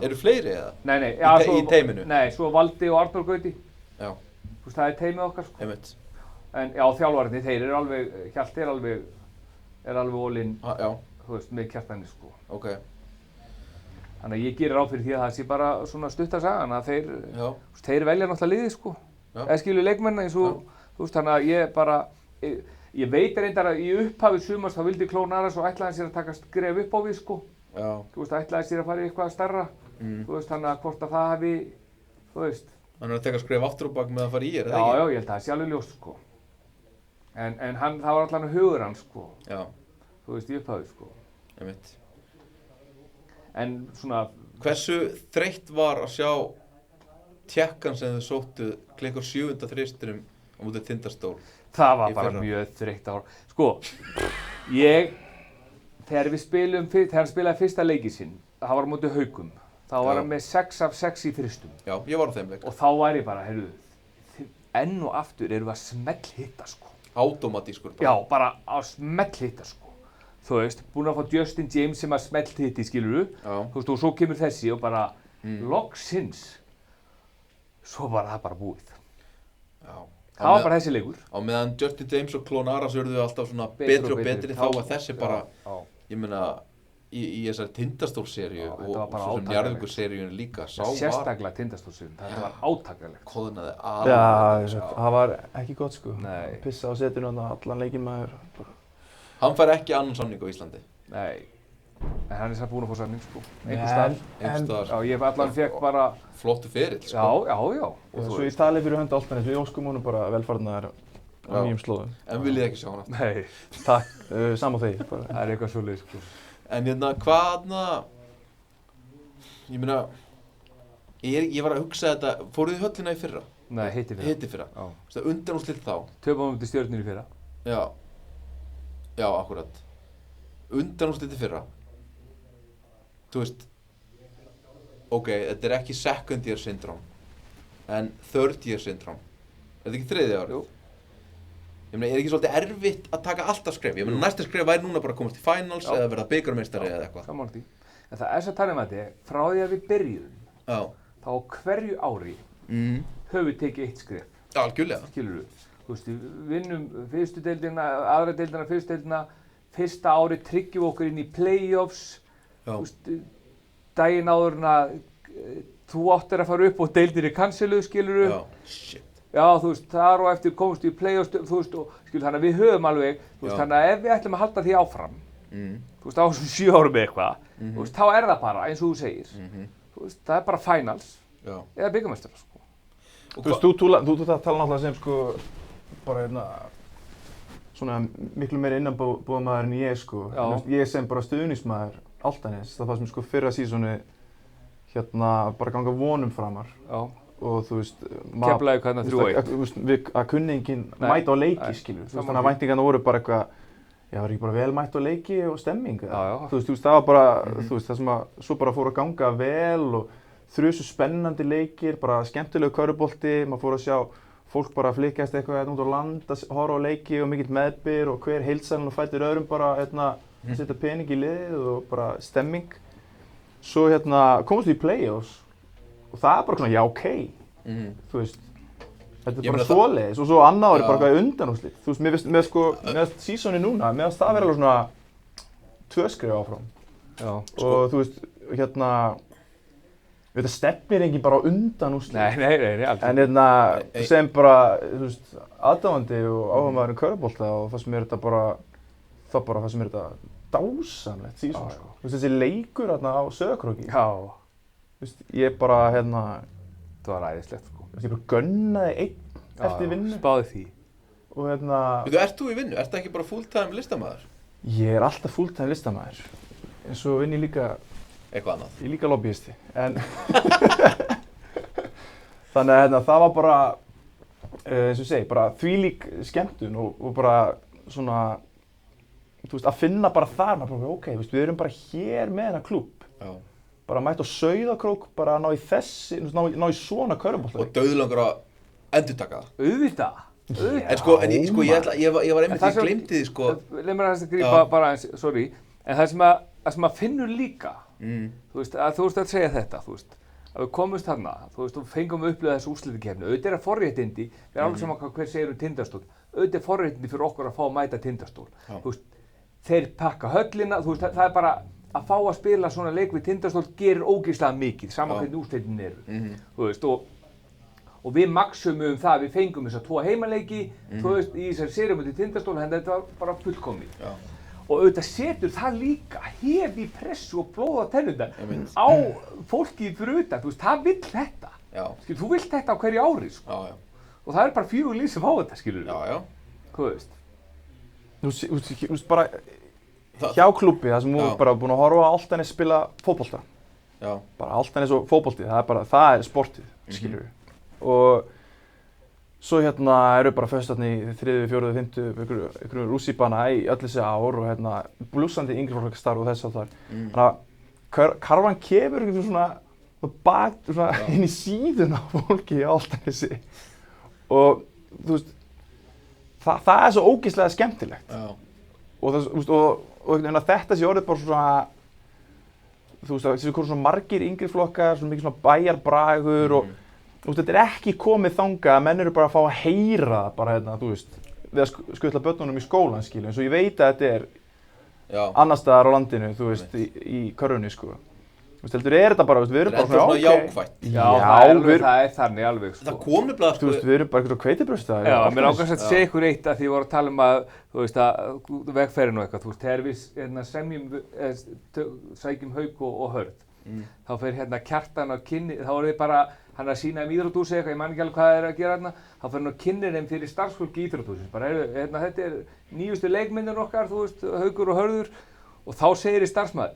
Eru fleiri eða? Nei. Í teiminu? Nei, svo Valdi og Arnór Gauti. Já. Þú veist, það er teimið okkar, sko. Einmitt. En já, þjálfararnir, þeir eru alveg, Hjalti er alveg all-in, þú veist, með Kjartani, sko. Ok. Þannig að ég gerir ráð fyrir því að það sé bara svona stutta sagan að þeir velja náttúrulega liðið, sko. Eða skilur leikmenn eins og, þú veist, þannig að ég veit reyndar að í upphafi sumars þá vildi Klónaras og ætlaði sér að taka skref upp á við, sko. Já. Þú veist, ætlaði sér að fara í eitthvað stærra. Þú veist, þannig að hvort að það hafi, þú veist. Hann er að taka skref aftur og bak með að fara í eða ekki? Já, ég held að það sé alveg ljóst, sko. En það var allavega hugur hans, sko. Já. Þú veist, í upphafi, sko. Einmitt. En svona... Hversu þreytt var að sjá Tékkan sem þau sóttu klikkur 7. þristinum á móti Tindastól? Það var bara mjög þreytt ár. Sko, þegar hann spilaði fyrsta leikið sinn, það var á móti Haukum, þá var hann með 6 af 6 í þristum. Já, ég var á þeim leik. Og þá var ég bara, heyrðu, enn og aftur erum við að smellhitta, sko. Automatískur bara. Já, bara að smellhitta, sko. Þú veist, búin að fá Justin James sem að smellhitti, skilurðu. Þú veist, og svo kemur þessi og bara loksins. Svo var það bara búið. Já. Það var bara þessi leikur. Á meðan Justin James og Klónaras urðu alltaf svona betri og betri, þá var þessi bara, ég meina, í þessari Tindastól-seríu og svo sem Njarðvíkur-seríunni líka. Sérstaklega Tindastól-seríunni, þetta var átakanlegt. Koðnaði alveg. Já, það var ekki gott, sko. Pissa á setinu allan leikinn maður. Hann fær ekki annan samning á Íslandi. Nei, en hann er samt búinn að fá samning, sko. Einhvers staðar. Já, ég allan fekk bara... Flottu ferill, sko. Já. Og svo í tali fyrir hönd Álftanes, við óskum honum bara velfarnaðar á nýjum slóðum. En viljið ekki sjá hann aftur? Nei. Takk, sama þeir. Það er eitthvað svoleiðis, sko. En ég meina, ég var að hugsa þetta, fóruð þið höllina í fyrra? Nei, hitti fyrra. Það undanúrslit þá. Töpum við til Stjörnur í fyrra. Já, akkurat. Undanúrslit í fyrra. Þú veist, ok, þetta er ekki second year syndrome, en third year syndrome. Er þetta ekki þriðja árið? Jú. Ég meina, er ekki svolítið erfitt að taka alltaf skref? Ég meina, næsta skref væri núna bara að komast í finals eða verða bikarmeistari eða eitthvað. Sammála því. En það er svo að tala um þetta, frá því að við byrjuðum, þá á hverju ári höfum við tekið eitt skref. Algjörlega. Skilurðu? Þú veist, við vinnum fyrstu deildina, aðra deildina, fyrstu deildina, fyrsta ári tryggjum við okkur inn í play-offs, þú veist, daginn áður en að þú áttir að fara upp og deildir í canceluð, skilurðu. Já, shit. Já, þú veist, þar og eftir komst við í play-offs, þú veist, og skilurðu, þannig að við höfum alveg, þú veist, þannig að ef við ætlum að halda því áfram, þú veist, á þessum 7 árum eitthvað, þú veist, þá er það bara, eins og þú segir, þú veist, það er bara finals eða bikarmeistarar, sko. Þú veist, þú tala náttúrulega sem, sko, bara svona miklu meira innanbúðamaður en ég, sko. Ég sem bara stuðningsmaður Álftanes, það sem sko fyrra sísoni bara ganga vonum framar. Já. Og þú veist, Keflavík hérna 3-1. Að kunningin mæta á leiki, skilur. Þú veist, þannig að væntingarna voru bara eitthvað, var ekki bara vel mætt á leiki og stemming. Já. Þú veist, það var bara, þú veist, það sem að svo bara fór að ganga vel og þrusu spennandi leikir, bara skemmtilegu körfubolti, maður fór að sjá fólk bara flikkast eitthvað út á land að horfa á leiki og mikill meðbyr og hver heilsan og fætir öðrum bara setja pening í liðið og bara stemming. Svo komast við í play-offs og það bara svona, já, ok, þú veist, þetta bara svoleiðis og svo annað árið bara eitthvað í undanúrslit. Þú veist, með finnst seasoni núna, með það vera alveg svona 2 skref áfram. Já. Og þú veist, þetta stefnir enginn bara á undanúrslit. Nei, aldrei. En sem bara, þú veist, aðdáandi og áhugamaður körfubolta og það sem er þetta bara, það sem er þetta dásamlegt season, sko. Þú veist, þessi leikur á Sauðárkróki. Já. Þú veist, ég bara, það var æðislegt, sko. Ég bara gunnaði einn eftir vinnu. Spáði því. Og ert þú í vinnu? Ertu ekki bara full-time listamaður? Ég er alltaf full-time listamaður. En svo vinn ég líka eitthvað annað. Ég er líka lobbyisti. En þannig að það var bara, eins og ég segi, bara þvílík skemmtun og bara svona, þú veist, að finna bara þar, maður bara, ok, þú veist, við erum bara hér með þennan klúbb. Já. Bara mætt á Sauðárkrók, bara ná í svona körfubolta. Og dauðlangur að endurtaka það. Auðvitað. Ég var einmitt, ég gleymdi því, sko. Leif mér að grípa bara eins, sorry, en það sem að finnur líka, þú veist að segja þetta, þú veist, að við komumst þarna, þú veist, og fengum að upplifa þessu úrslitakeppni. Auðvitað er forréttindi, við erum alveg saman hver segir Tindastól, auðvitað er forréttindi fyrir okkur að fá að mæta Tindastól. Þú veist, þeir pakka höllina, þú veist, það er bara að fá að spila svona leik við Tindastól gerir ógeðslega mikið, saman hvernig úrslitin eru, þú veist, og við maximum það, við fengum þessa 2 heimaleiki, þú veist, í þessari seríumóti Tindastól, en þetta var bara fullkomið. Og auðvitað setur það líka hefi pressu og blóð á tennurnar á fólkið fyrir utan, þú veist, það vill þetta. Skilur, þú vilt þetta á hverju ári, sko. Og það er bara 4 lið sem fá þetta, skilur. Hvað veist? Þú veist, bara hjá klúbbi, það sem þú bara búin að horfa á Álftanes spila fótbolta. Bara Álftanes og fótbolti, það er sportið, skilur við. Og svo eru bara föst þarna í 3., 4., 5. einhverju rússíbana í öll þessi ár og blússandi yngri fólkastarf og þess að það. Þannig að karfan kemur einhvern svona inn í síðuna á fólki í Álftanesi. Og þú veist, það er svo ógeðslega skemmtilegt. Og þetta sé orðið bara svona, þú veist, þessi komið svona margir yngri flokkar, svona mikið svona bæjarbragur og þetta er ekki komið þangað að menn eru bara að fá að heyra bara þú veist, við að skutla börnunum í skólan, skilja, eins og ég veit að þetta er annars staðar á landinu, þú veist, í körfunni, sko. Þú veist, heldur þetta bara, við erum bara svona, ok. Þetta er svona jákvætt. Já, það er þannig alveg, sko. Það kom nefnilega, sko. Þú veist, við erum bara eitthvað hveitibrjósta. Já, mér ákvæmst að segja ykkur eitt að því ég voru að tala um að, þú veist, að vegferðin og eitthvað, þú veist, þegar við sækjum Hauk og Hörð, þá fer Kjartan á kynni, þá voru við bara, hann að sýna íþróttahúsi eitthvað, ég man ekki alveg hvað það er að gera þarna, þá fer hann og kynnir þeim fyrir starfsfólki íþróttahúsins, bara þetta er nýjustu leikmyndin okkar, þú veist, Haukur og Hörður, og þá segir starfsmaður,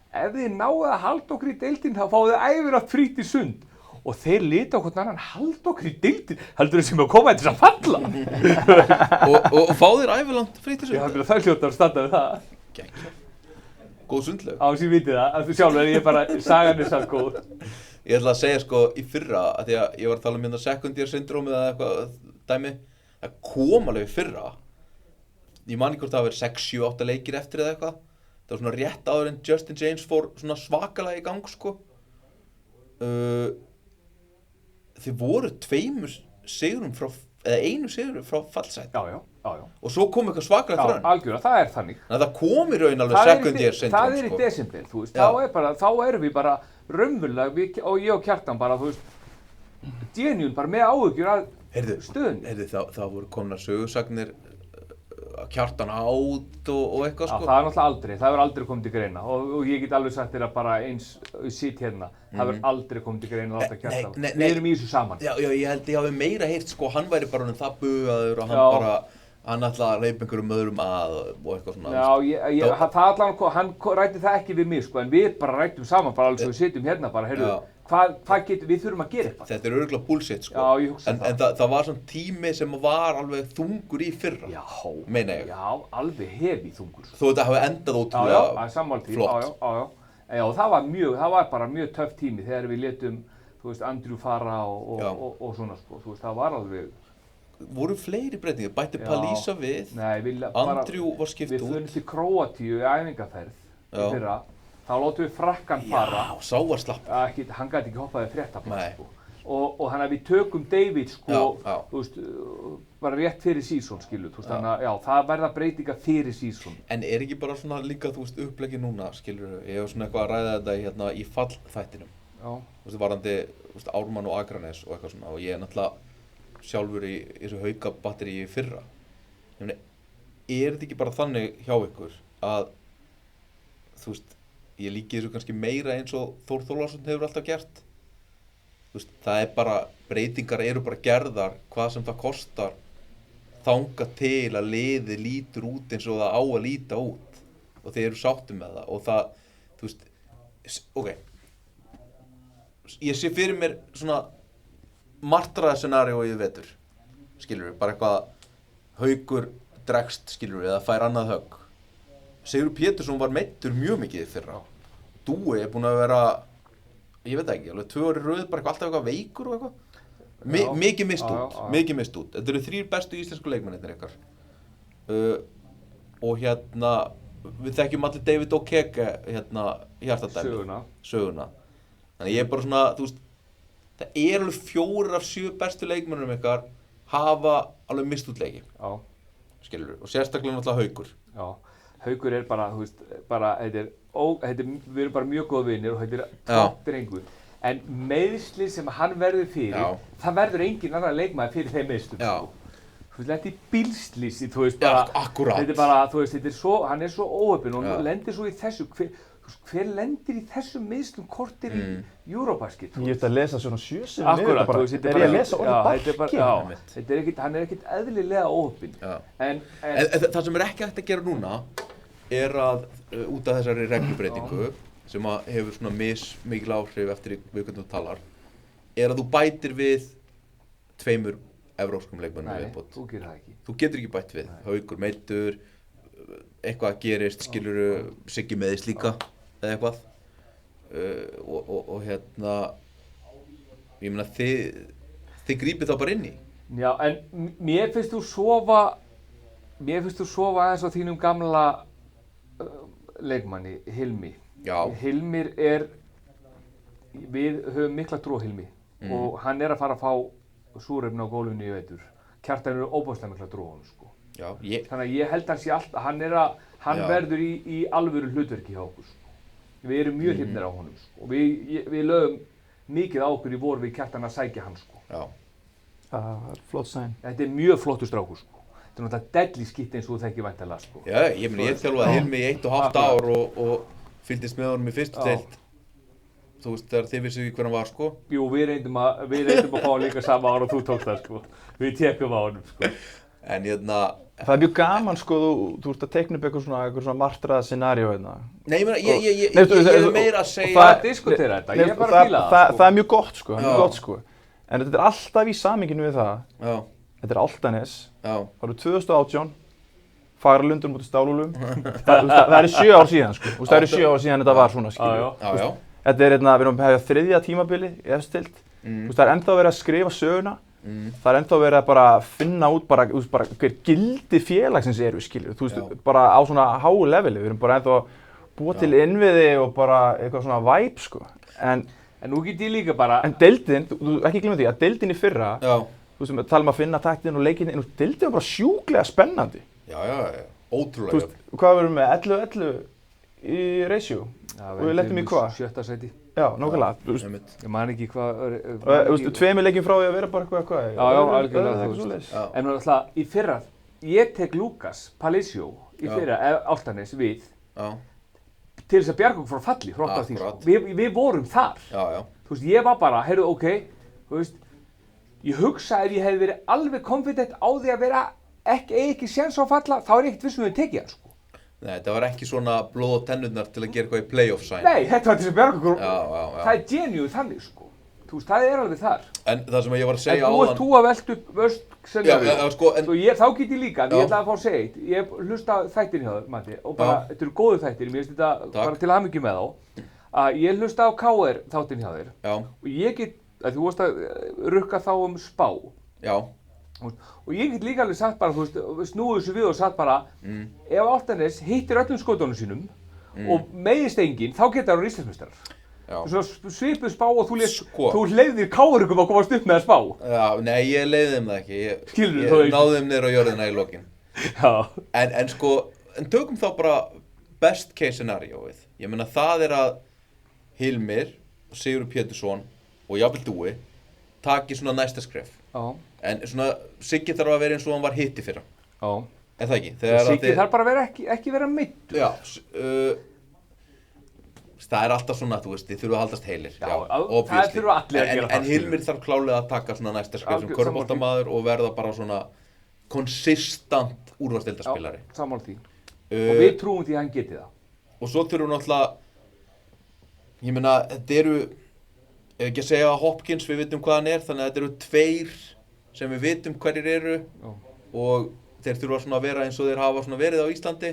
ef þið náðu að halda okkur í deildin, þá fáðu þið ævirátt frítt í sund, og þeir lita okkur annan, halda okkur í deildin, heldur þið sem að koma til að falla. og fá þér ævirátt frítt í sund? Já, það hljótar að standa við það. Geggjað. Góð sundlaug. Á þess að ég viti það, að þú sjálfur, ég bara, sagan er samt góð. Ég ætla að segja, sko, í fyrra, að því að ég var að tala um second year syndrome eða eitthvað dæmi, það kom alveg í fyrra, ég man ekki hvort það hafi verið 6, 7, 8 leikir eftir eða eitthvað, það var svona rétt áður en Justin James fór svona svakalega í gang, sko. Þið voru 2 sigurum frá, eða 1 sigurum frá fallsæti. Já. Og svo kom eitthvað svakalega frá hann. Já, algjörlega, það er þannig. Þannig að það kom í raun alveg second year syndrome, sko. Það er í desember, þú veist, þá erum við bara raunverulega, og ég og Kjartan bara, þú veist, genuine bara með áhyggjur að stöðunni. Heyrðu, það voru komnar sögusagnir Kjartan át og eitthvað, sko. Já, það er náttúrulega aldrei, það hefur aldrei komið til greina og ég get alveg sagt þér að bara eins sitt hérna, það hefur aldrei komið til greina að láta Kjartan. Við erum í þessu saman. Já, ég held ég hafi meira heyrt, sko, hann væri bara það bugaður og hann ætlaði að leipa einhverjum öðrum að og eitthvað svona. Já, það allan, hann rætti það ekki við mig, sko, en við bara rættum saman, bara alveg svo við sitjum hérna bara, heyrðu, hvað getum við þurfum að gera eitthvað. Þetta er örugglega bullshit, sko. Já, ég hugsa en það var svona tími sem var alveg þungur í fyrra. Já, meina ég. Já, alveg hefi þungur. Þó þetta hafi endað ótrúlega flott. Já, sammála því, já. Já, það var bara mjög töff tími þegar við létum, þú veist, Andrew fara og svona, sko, þú veist, það var alveg... Voru fleiri breytingar? Bætti Palísa við? Nei, Andrew var skipt út? Við förum til Króatíu í æfingaferð í fyrra. Þá látum við Frakkan fara. Já, sá var slapp. Hann gæti ekki hoppaði fréttaplast, sko. Og þannig að við tökum David, sko, þú veist, bara rétt fyrir season, skilu, þú veist, þannig að, já, það verða breytingar fyrir season. En ekki bara svona líka, þú veist, uppleggi núna, skilur, ég hef svona eitthvað að ræða þetta hérna í fallþættinum. Já. Þú veist, varandi, þú veist, Ármann og Akranes og eitthvað svona, og ég náttúrulega sjálfur í þessu haukabatteríi fyrra. Ég meina, þetta ekki bara þannig hjá ykkur að, þú veist, ég líki þessu kannski meira eins og Þór Þórðarson hefur alltaf gert. Þú veist, það bara, breytingar eru bara gerðar hvað sem það kostar þangað til að liðið lítur út eins og það á að líta út og þeir eru sáttir með það og það, þú veist, ok, ég sé fyrir mér svona martraða scenaríóið vetur, skilur við, bara eitthvað Haukur dregst, skilur við, eða fær annað högg. Sigurður Pétursson var meiddur mjög mikið í fyrra. Dúi búinn að vera, ég veit ekki, alveg 2 ári röð, bara alltaf eitthvað veikur og eitthvað. Mikið mist út. Þetta eru 3 bestu íslensku leikmennirnir ykkar. Og hérna, við þekkjum allir David Okeke, hérna, hjartadæmi. Söguna. Þannig ég bara svona, þú veist, það alveg 4 af 7 bestu leikmennum ykkar hafa alveg mist út leiki. Já. Skilur við, og sérstaklega náttúrulega Haukur. Já, Haukur bara, þú veist, bara, við erum bara mjög góða vinir og þetta topp drengur. En meiðsli sem hann verður fyrir, það verður engin annar leikmaður fyrir þeim meiðslum. Já. Þú veist, þetta bílslýsi, þú veist, bara, akkurát. Þetta bara, þú veist, hann svo óheppinn og hann lendir svo í þessu, hver lendir í þessum meiðslum kortir í Eurobasket? Ég ert að lesa svona 7 sinni. Akkurát, þú veist, ég að lesa orðið bakki? Hann ekkert eðlilega óheppinn. En það sem ekki hægt að gera núna að út af þessari reglubreitingu sem hefur svona mikil áhrif eftir við hvernig þú talar, að þú bætir við 2 evrópskum leikmönnum viðbót. Nei, þú gerir það ekki. Þú getur ekki bætt við. Haukur meiddur, eitthvað gerist, skilurðu, Siggi meiðist líka eða eitthvað. Og hérna, ég meina þið grípið þá bara inn í. Já, en mér finnst þú sofa aðeins á þínum gamla leikmanni, Hilmi. Já. Hilmir við höfum mikla trú á Hilmi og hann að fara að fá súrefni á gólfinu í vetur. Kjartan eru óbúslega mikla trú á honum, sko. Já, Þannig að ég held að hann sé alltaf, hann verður í alvöru hlutverki hjá okkur, sko. Við erum mjög hrifnir á honum, sko. Og við lögum mikið á okkur í vor við Kjartan að sækja hann, sko. Já. Það flott sæn. Þetta mjög flottur strákur, sko. Þetta náttúrulega deadly skitt eins og þú þekkir væntanlega, sko. Já, ég þjálfaði Hilmi í 1,5 ár og fylgdist með honum í fyrstu deild. Þú veist, þegar þið vissu hver hann var, sko. Jú, við reyndum að fá líka sama ára og þú tókst það, sko. Við tekum á honum, sko. En hérna... Það mjög gaman, sko, þú ert að teikna upp eitthvað svona martraða scenaríó hérna. Nei, ég er meira að segja... að diskutera þetta, ég bara að fíla það, sko. Það mjög gott, sko. En þetta alltaf í samhenginu við það. Já. Þetta Álftanes. Já. Það 2018, Fagralundur móti Stálúlum. Það 7 ár síðan, sko. Það 7 ár síðan þetta var svona, skilju. Já. Þetta við erum að hefja 3. tímabili í efstild. Það ennþá verið að skrifa söguna. Það ennþá verið að bara finna út bara hver gildi félagsins eru, skilju. Þú veist, bara á svona háu leveli. Við erum bara ennþá búa til innviði og bara eitthvað svona vibe, sko. En nú get ég líka bara... En deildin, þú ekki glemma því að deildin í fyrra, þú veist, við talum að finna taktin og leikinn, en deildin var bara sjúklega spennandi. Já, ótrúlega. Þú veist, hvað við erum með 11-11 í ratio? Og við lettum í hvað? 7. sæti. Já, nákvæmlega. Ég man ekki hvað... Þú veist, 2 leikjum frá því að vera bara eitthvað. Já, algjörlega, þú veist. En náttúrulega, í fyrra, ég tek Lukas Palacio í fyrra, Álftanes við, til þess að bjarga okkur frá falli, hrótt af því. Við vorum þar. Já. Þú veist, ég var bara, heyrðu, ok, þú veist, ég hugsa ef ég hefði verið alveg confident á því að vera ekki séns á falla, þá ég ekkert vissum við tekið hann, sko. Nei, þetta var ekki svona blóð og tennurnar til að gera eitthvað í playoff sæn. Nei, þetta var til þess að bjarga okkur. Já. Það genuine þannig, sko. Þú veist, það alveg þar. En það sem ég var að segja áðan... En þú ert þú að velta upp vörst scenaríu. Já, sko, en... Þá get ég líka, ég ætla að fá að segja eitt. Ég hlusta þættirinn hjá þér, Matti, og bara, þetta eru góðu þættir, mér finnst þetta bara til hamingju með þá. að ég hlusta á KR þáttinn hjá þér Já, og ég get, að þú varst að rukka þá spá já, og ég get líka alveg sagt bara, þú veist, snúið þessu við og sagt bara ef Álftanes hittir öllum skotunum sínum og meiðist enginn, þá geta hann Íslandsmeistarar. já. Svo svipuð spá og Sko. þú leiðir KR-ugum að komast upp með að spá. Já, nei, ég leiði þeim það ekki. Skilurðu, Ég þú veist. náði þeim niður á jörðina í lokin. Já. En sko, en tökum þá bara best case scenarioið. Ég meina það að Hilmir, Sigurður Pétursson og jafnvel Dúi taki svona næsta skref. Já. En svona Siggi þarf að vera eins og hann var hitti fyrra. Já. En það ekki? Siggi þarf bara að vera ekki vera meiddur. Já, það alltaf svona, þú veist, þið þurfa að haldast heilir. Já, það obviously. þurfa allir að gera það. En Hilmir þarf klálega að taka svona næsta skref sem körfuboltamaður og verða bara svona konsistant úrvalsdeildarspilari. Já, sammála því. Og við trúum því að hann geti það. Og svo þurfum náttúrulega, ég meina, þetta eru, ef ekki að segja að Hopkins, við vitum hvað hann þannig að þetta eru tveir sem við vitum hverjir eru og þeir þurfa svona að vera eins og þeir hafa svona verið á Íslandi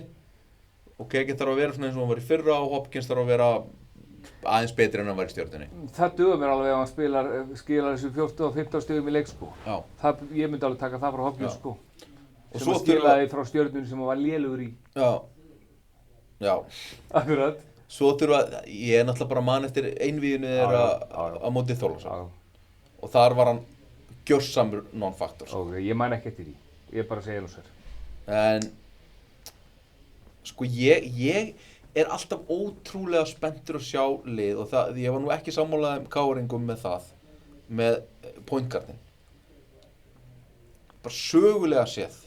og Keke þarf að vera svona eins og hann var í fyrra og Hopkins þarf að vera aðeins betri en hann var í Stjörnunni. Það dugar mér alveg ef hann skilar þessu 14 og 15 stigum í leik sko. Já. Ég myndi alveg taka það frá Hopkins sko. Og sem að skilaði frá Stjörnunni sem hann var lélugur í. Já. Já. Akkurat. Svo þurfa, ég náttúrulega bara man eftir einvíðinu þeirra á móti Þorlákshöfn. Og þar var hann gjörsamur non-faktor. Ok, ég man ekki eftir því. Ég bara segja sér. En sko ég alltaf ótrúlega spenntur að sjá lið og það, ég var nú ekki sammálaður káringum með það, með point guardin. Bara sögulega séð.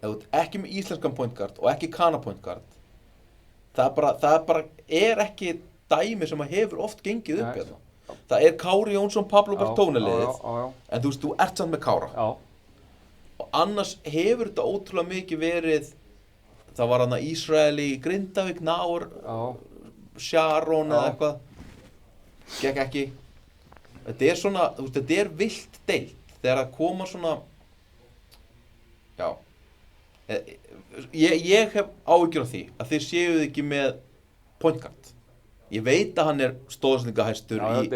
Ef þú ert ekki með íslenskan point guard og ekki kana point guard, það er ekki dæmi sem að hefur oft gengið upp hérna. Það Kári Jónsson, Pablo Bertone liðið, en þú veist, þú ert samt með Kára. Já. Og annars hefur þetta ótrúlega mikið verið, það var hann að Ísraeli í Grindavík, Náur, Sharon eða eitthvað, gekk ekki. Þetta er svona, þú veist, þetta er villt deilt, þegar að koma svona, já, ég hef áhyggjur af því að þið séuð ekki með point guard. Ég veit að hann er stóðsendingahæstur í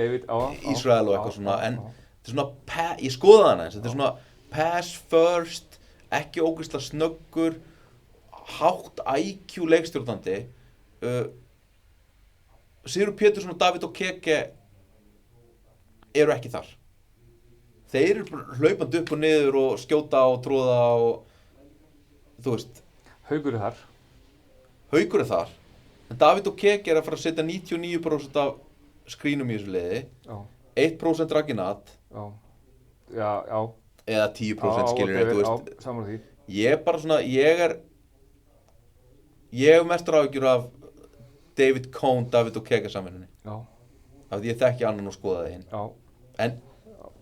Ísrael og eitthvað svona, en þetta er svona, ég skoða hann eins, þetta er svona pass first, ekki ógeðslega snöggur, hátt IQ leikstjórnandi. Sigurður Pétursson og David og Keke eru ekki þar. Þeir eru hlaupandi upp og niður og skjóta og tróða og þú veist. Haukur er þar. Haukur er þar. En David og Keke er að fara að setja 99% af skrínum í þessu liði. Já. 1% Raginat. Já. Já, já. Eða 10% skilur þú veist. Já, saman því. Ég er bara svona, ég hef mestur áhyggjur af David Cone, David og Keke samvinnunni. Já. Af því ég þekki annan og skoða það hinn. Já. En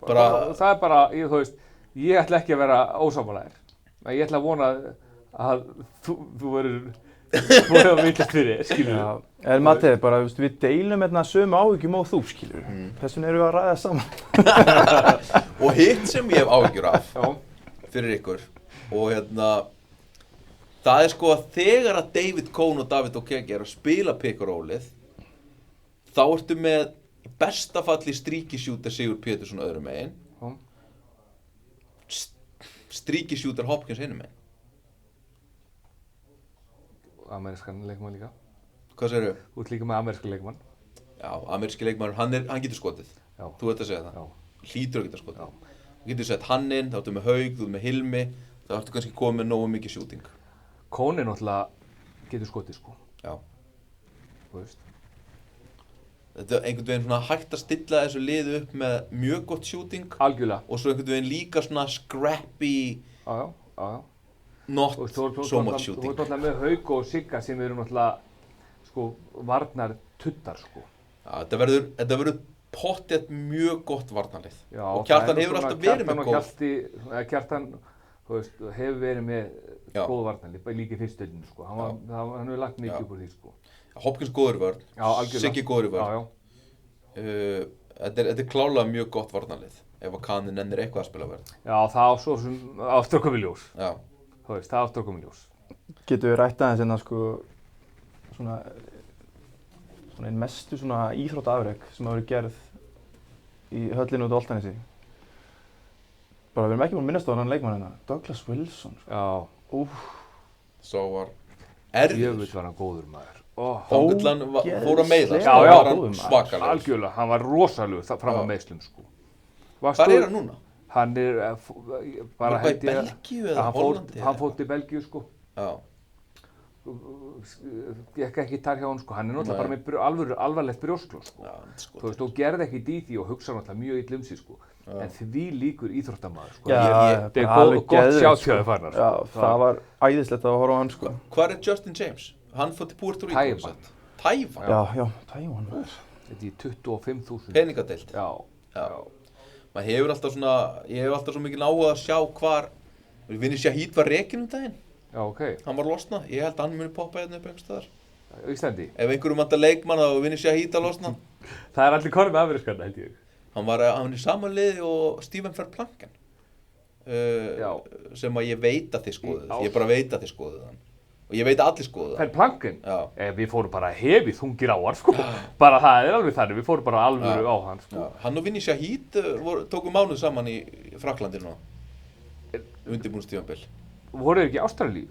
bara... Það er bara, þú veist, ég ætla ekki að vera ósammálaðir. Ég ætla að vona að þú verður að villast fyrir, skilur við. En Matti, bara, við deilum sömu áhyggjum og þú, skilur við. Þess vegna erum við að ræða saman. Og hitt sem ég hef áhyggjur af fyrir ykkur, og það er sko að þegar að David Cone og David og Keke að spila pick-and-rollið, þá ertu með í besta falli stríkisjúter Sigurður Pétursson öðrum megin, stríkisjúter Hopkins hinum megin. Amerískan leikmann líka. Hvað segirðu? Þú ert líka með amerískan leikmann. Já, ameríski leikmaður, hann getur skotið. Já. Þú ert að segja það. Já. Hlýtur að geta skotið. Já. Þú getur sett hann inn, þá ertu með Haug, þú ert með Hilmi, þá ertu kannski komið með nógu mikið shooting. Cone náttúrulega getur skotið, sko. Já. Þú veist. Þetta er einhvern veginn svona hægt að stilla þessu liði upp með mjög gott shooting. Algjörlega. Og svo einhvern veginn líka svona scrappy. Já. Not so much shooting. Þú ert náttúrulega með Haug og Sigga sem eru náttúrulega, sko, varnar tuttar, sko. Já, þetta verður pottþétt mjög gott varnarlið. Já, og Kjartan hefur alltaf verið með góð. Kjartan, þú veist, hefur verið með góð varnarlið, líka í fyrstöldinu, sko. Hann hefur lagt mikið upp úr því, sko. Hopkins góður vörn, Siggi góður vörn. Þetta er klárlega mjög gott varnarlið, ef að Kani nennir eitthvað að spila vörn. Já, það á svo sem aftur okkur við ljós. Já. Þú veist, það aftur okkur við ljós. Getum við rætt aðeins sko, svona svona einn mestu svona íþróttaafrek sem hafa verið gerð í höllinu út á Álftanesi. Bara við erum ekki búin að minnast á hann leikmann hérna, Douglas Wilson. Já. Svo var erfiður. Jöfull var hann góður maður. Þangað til hann fór að meiðast. Já, já. Var hann svakalegur. Algjörlega, hann var rosalegur fram að meiðslum sko. Hvar er hann núna? Hann er bara held ég að Belgíu eða Hollandi. Hann fór til Belgíu sko. Já. Gekk ekki þar hjá hann sko. Hann er náttúrulega bara með alvarlegt brjóskló sko. Já, þú veist, og gerði ekkert í því og hugsa náttúrulega mjög illa sig sko. Já. En því líkur íþróttamaður sko. Já, þetta er gott sjátjöðu farnar sko. Já, það var æðislegt að horfa á hann sko. Hvar er Justin James? Hann fór til Puerto Rico. Tævan? Já, Tævan. Þetta er 25.000. Peningadeild. Já. Maður hefur alltaf svona, ég hef alltaf svo mikið áhuga að sjá hvar Vinny Shahid var rekinn daginn. Já, ok. Hann var losnað. Ég held að hann muni poppa hérna upp einhvers staðar. Íslandi? Ef einhverjum vantar leikmann þá Vinny Shahid að losna. Það er allir konum með afverðiskarna, held ég. Hann var í sama liði og Steven Verplanken. Sem að ég veit að þið skoðuð. Ég bara veit að þið skoðuð hann. Og ég veit að allir skoðuð hann. Verplanken? Já. Við fórum bara hefið þungir á hann, sko. Bara það er alveg þannig. Við fórum bara alvöru á hann, sko. Já. Hann og Vinny Shahid tóku mánuð saman í Frakklandi núna. Undirbúningstímabil. Voru þeir ekki í Ástralíu?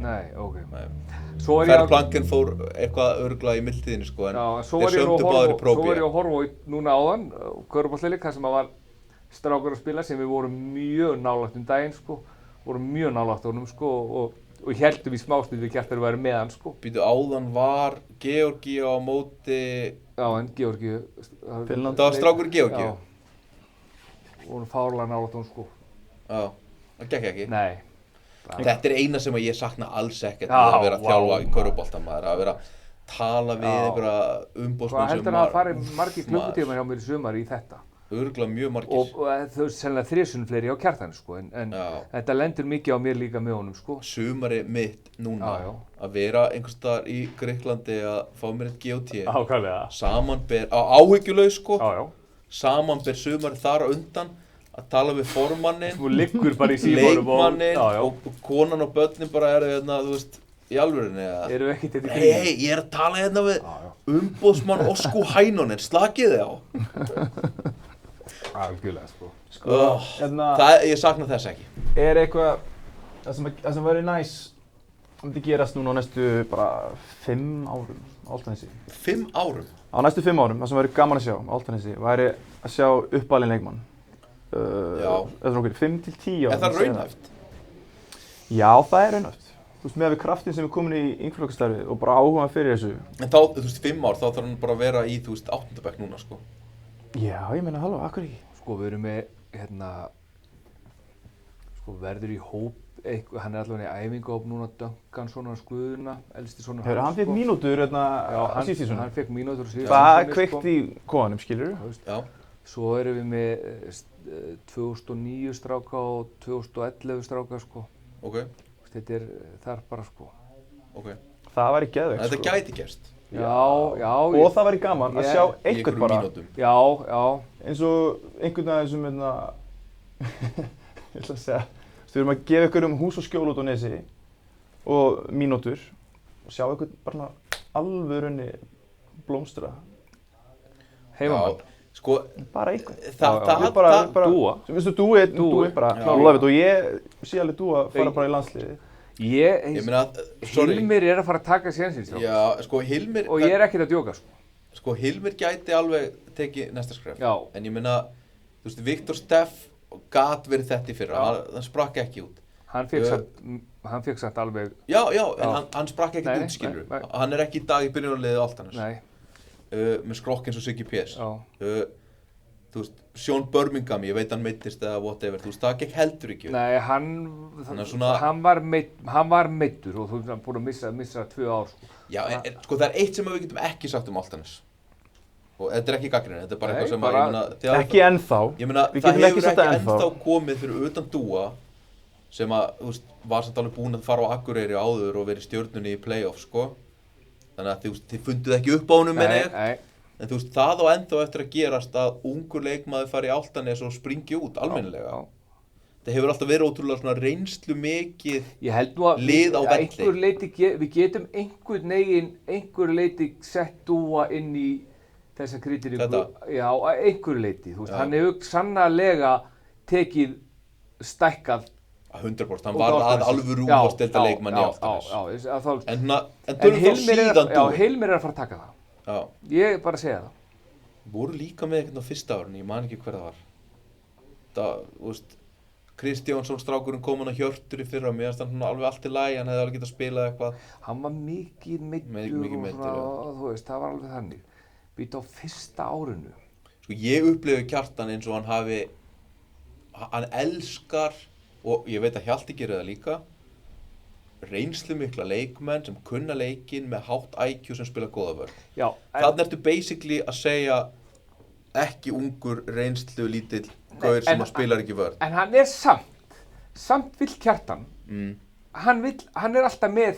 Nei, ok. Verplanken fór eitthvað örugglega í mildtíðinni sko, en þeir sömdu báðir í prófi. Svo var ég að horfa núna áðan, körfuboltaleik, þar sem að var strákur að spila sem við vorum mjög nálægt daginn sko, vorum mjög nálægt honum sko og héldum í smásnið við Kjartan að vera með hann sko. Býtu áðan var Georgíu á móti... Já, en Georgíu... Finnland. Það var strákur í Georgíu? Já. Vorum fárlega nálægt honum sko. Já. Það gekk ekki? Nei. Þetta er eina sem ég sakna alls ekkert við að vera að þjálfa í körfuboltamaður, að vera að tala við einhverja umbóðsmenn sem Hvað heldur að það fari margir klukkutímar hjá mér í sumar í þetta? Örugglega mjög margir. Og þau er sennilega 3 fleiri á Kjartan sko, en þetta lendur mikið á mér líka með honum sko. Sumari mitt núna að vera einhvers staðar í Grikklandi að fá mér eitt GOT. Ákvæmlega. Samanber, áhyggjulaus sko, samanber sumari þar á undan. Að tala við formannin, leikmannin og konan og börnin bara eru hérna, þú veist, í alvörinni eða? Eru ekkert hérna í kringum? Nei, ég er að tala hérna við umbóðsmann Osku Hænonen, slakið þið á. Algjörlega, sko. Ég sakna þess ekki. Er eitthvað, það sem væri næs, það myndi gerast núna á næstu bara 5 árum á Álftanesi. 5 árum? Á næstu 5 árum, það sem væri gaman að sjá á Álftanesi, væri að sjá uppalinn leikmann. Eða okkur 5 til 10 ára. Er það raunhæft? Já, það er raunhæft. Þú veist, með við kraftin sem er komin í yngflokkarstarfið og bara áhuga fyrir þessu. En þá, þú veist, 5 ár, þá þarf hann bara að vera í, þú veist, 8. bekk núna, sko. Já, ég meina, halló, akkur ekki? Sko, við erum með, hérna, sko, verður í hóp, hann er allavega í æfingahóp núna, Duncan svona Guðuna, elsti svona. Hefur hann fekk mínútur, hérna, á síðsísunum? Já, hann fekk mínútur á síðsísunum. Hvað kveikt í konum, skilur þú? Já. Svo erum við með 2009 stráka og 2011 stráka sko. Ok. Þetta er þar bara sko. Ok. Það væri geðveikt sko. Þetta gæti gerst. Já. Og það væri gaman að sjá einhvern bara. Já. Eins og einhvern veginn sem hérna, ég ætla að segja, við erum að gefa ykkur hús og skjól út á Nesi og mínútur og sjá einhvern bara alvörunni blómstra. Heimamann. Sko, bara einhvern. Bara dúa. Sem veistu, dúi bara, love it, og ég sé alveg dúa fara bara í landsliði. Ég meina, Hilmir er að fara að taka sénsinn, sko. Já, sko, Hilmir... Og ég er ekkert að djóka, sko. Sko, Hilmir gæti alveg tekið næsta skref. Já. En ég meina, þú veist, Viktor Steff gat verið þetta í fyrra, hann sprakk ekki út. Hann fekk samt alveg... Já, en hann sprakk ekkert út, skilur. Hann er ekki í dag í byrjunarliðið Álftaness. Nei. Með skrokk eins og Siggi Pés. Þú veist, Sean Birmingham, ég veit hann meittist eða whatever, þú veist, það gekk heldur ekki. Nei, hann var meittur og þú veist, hann búinn að missa 2 ár, sko. Já, sko, það er eitt sem við getum ekki sagt Álftanes. Og þetta er ekki gagnrýni, þetta er bara eitthvað sem að, ég meina... Ekki ennþá. Ég meina, það hefur ekki ennþá komið fyrir utan Dúa sem að, þú veist, var samt alveg búinn að fara á Akureyri áður og verið í Stjörnunni í play-off, sko. Þannig að þið funduð ekki upp á honum, meina ég. En þú veist, það á ennþá eftir að gerast að ungur leikmaður fari í Álftanes og springi út almennilega. það hefur alltaf verið ótrúlega svona reynslu mikið Ég held nú að lið á velli. einhver leiti, við getum einhver leiti sett Dúa inn í þessa kriteríu. Þetta? Já, að einhver leiti. Þú veist, Já. hann hefur sannarlega tekið stækkað. 100%, hann var að alvöru úrvalsdeilda leikmann í Álftanes. Já. En tölum þá síðan Já, Hilmir að fara að taka það. Já. Ég bara segja það. Voru líka með eitthvað á fyrsta árinu, ég man ekki hver það var. Það, þú veist, Kristjánsson strákurinn kom hann á Hjörtur í fyrra, mér finnst hann alveg allt í lagi, hann hefði alveg getað spilað eitthvað. Hann var mikið meiddur Mikið og meiddur, svona, þú veist, það var alveg þannig. Býta á fyrsta árinu. Sko ég upplifi Kjartan eins og hann elskar, og ég veit að Hjalti gerir það líka, reynslu mikla leikmenn sem kunna leikinn með hátt IQ sem spila góða vörn. Já. Þannig ertu basically að segja ekki ungur reynslu lítill gaur sem spilar ekki vörn. En hann er samt vill Kjartan. Hann er alltaf með,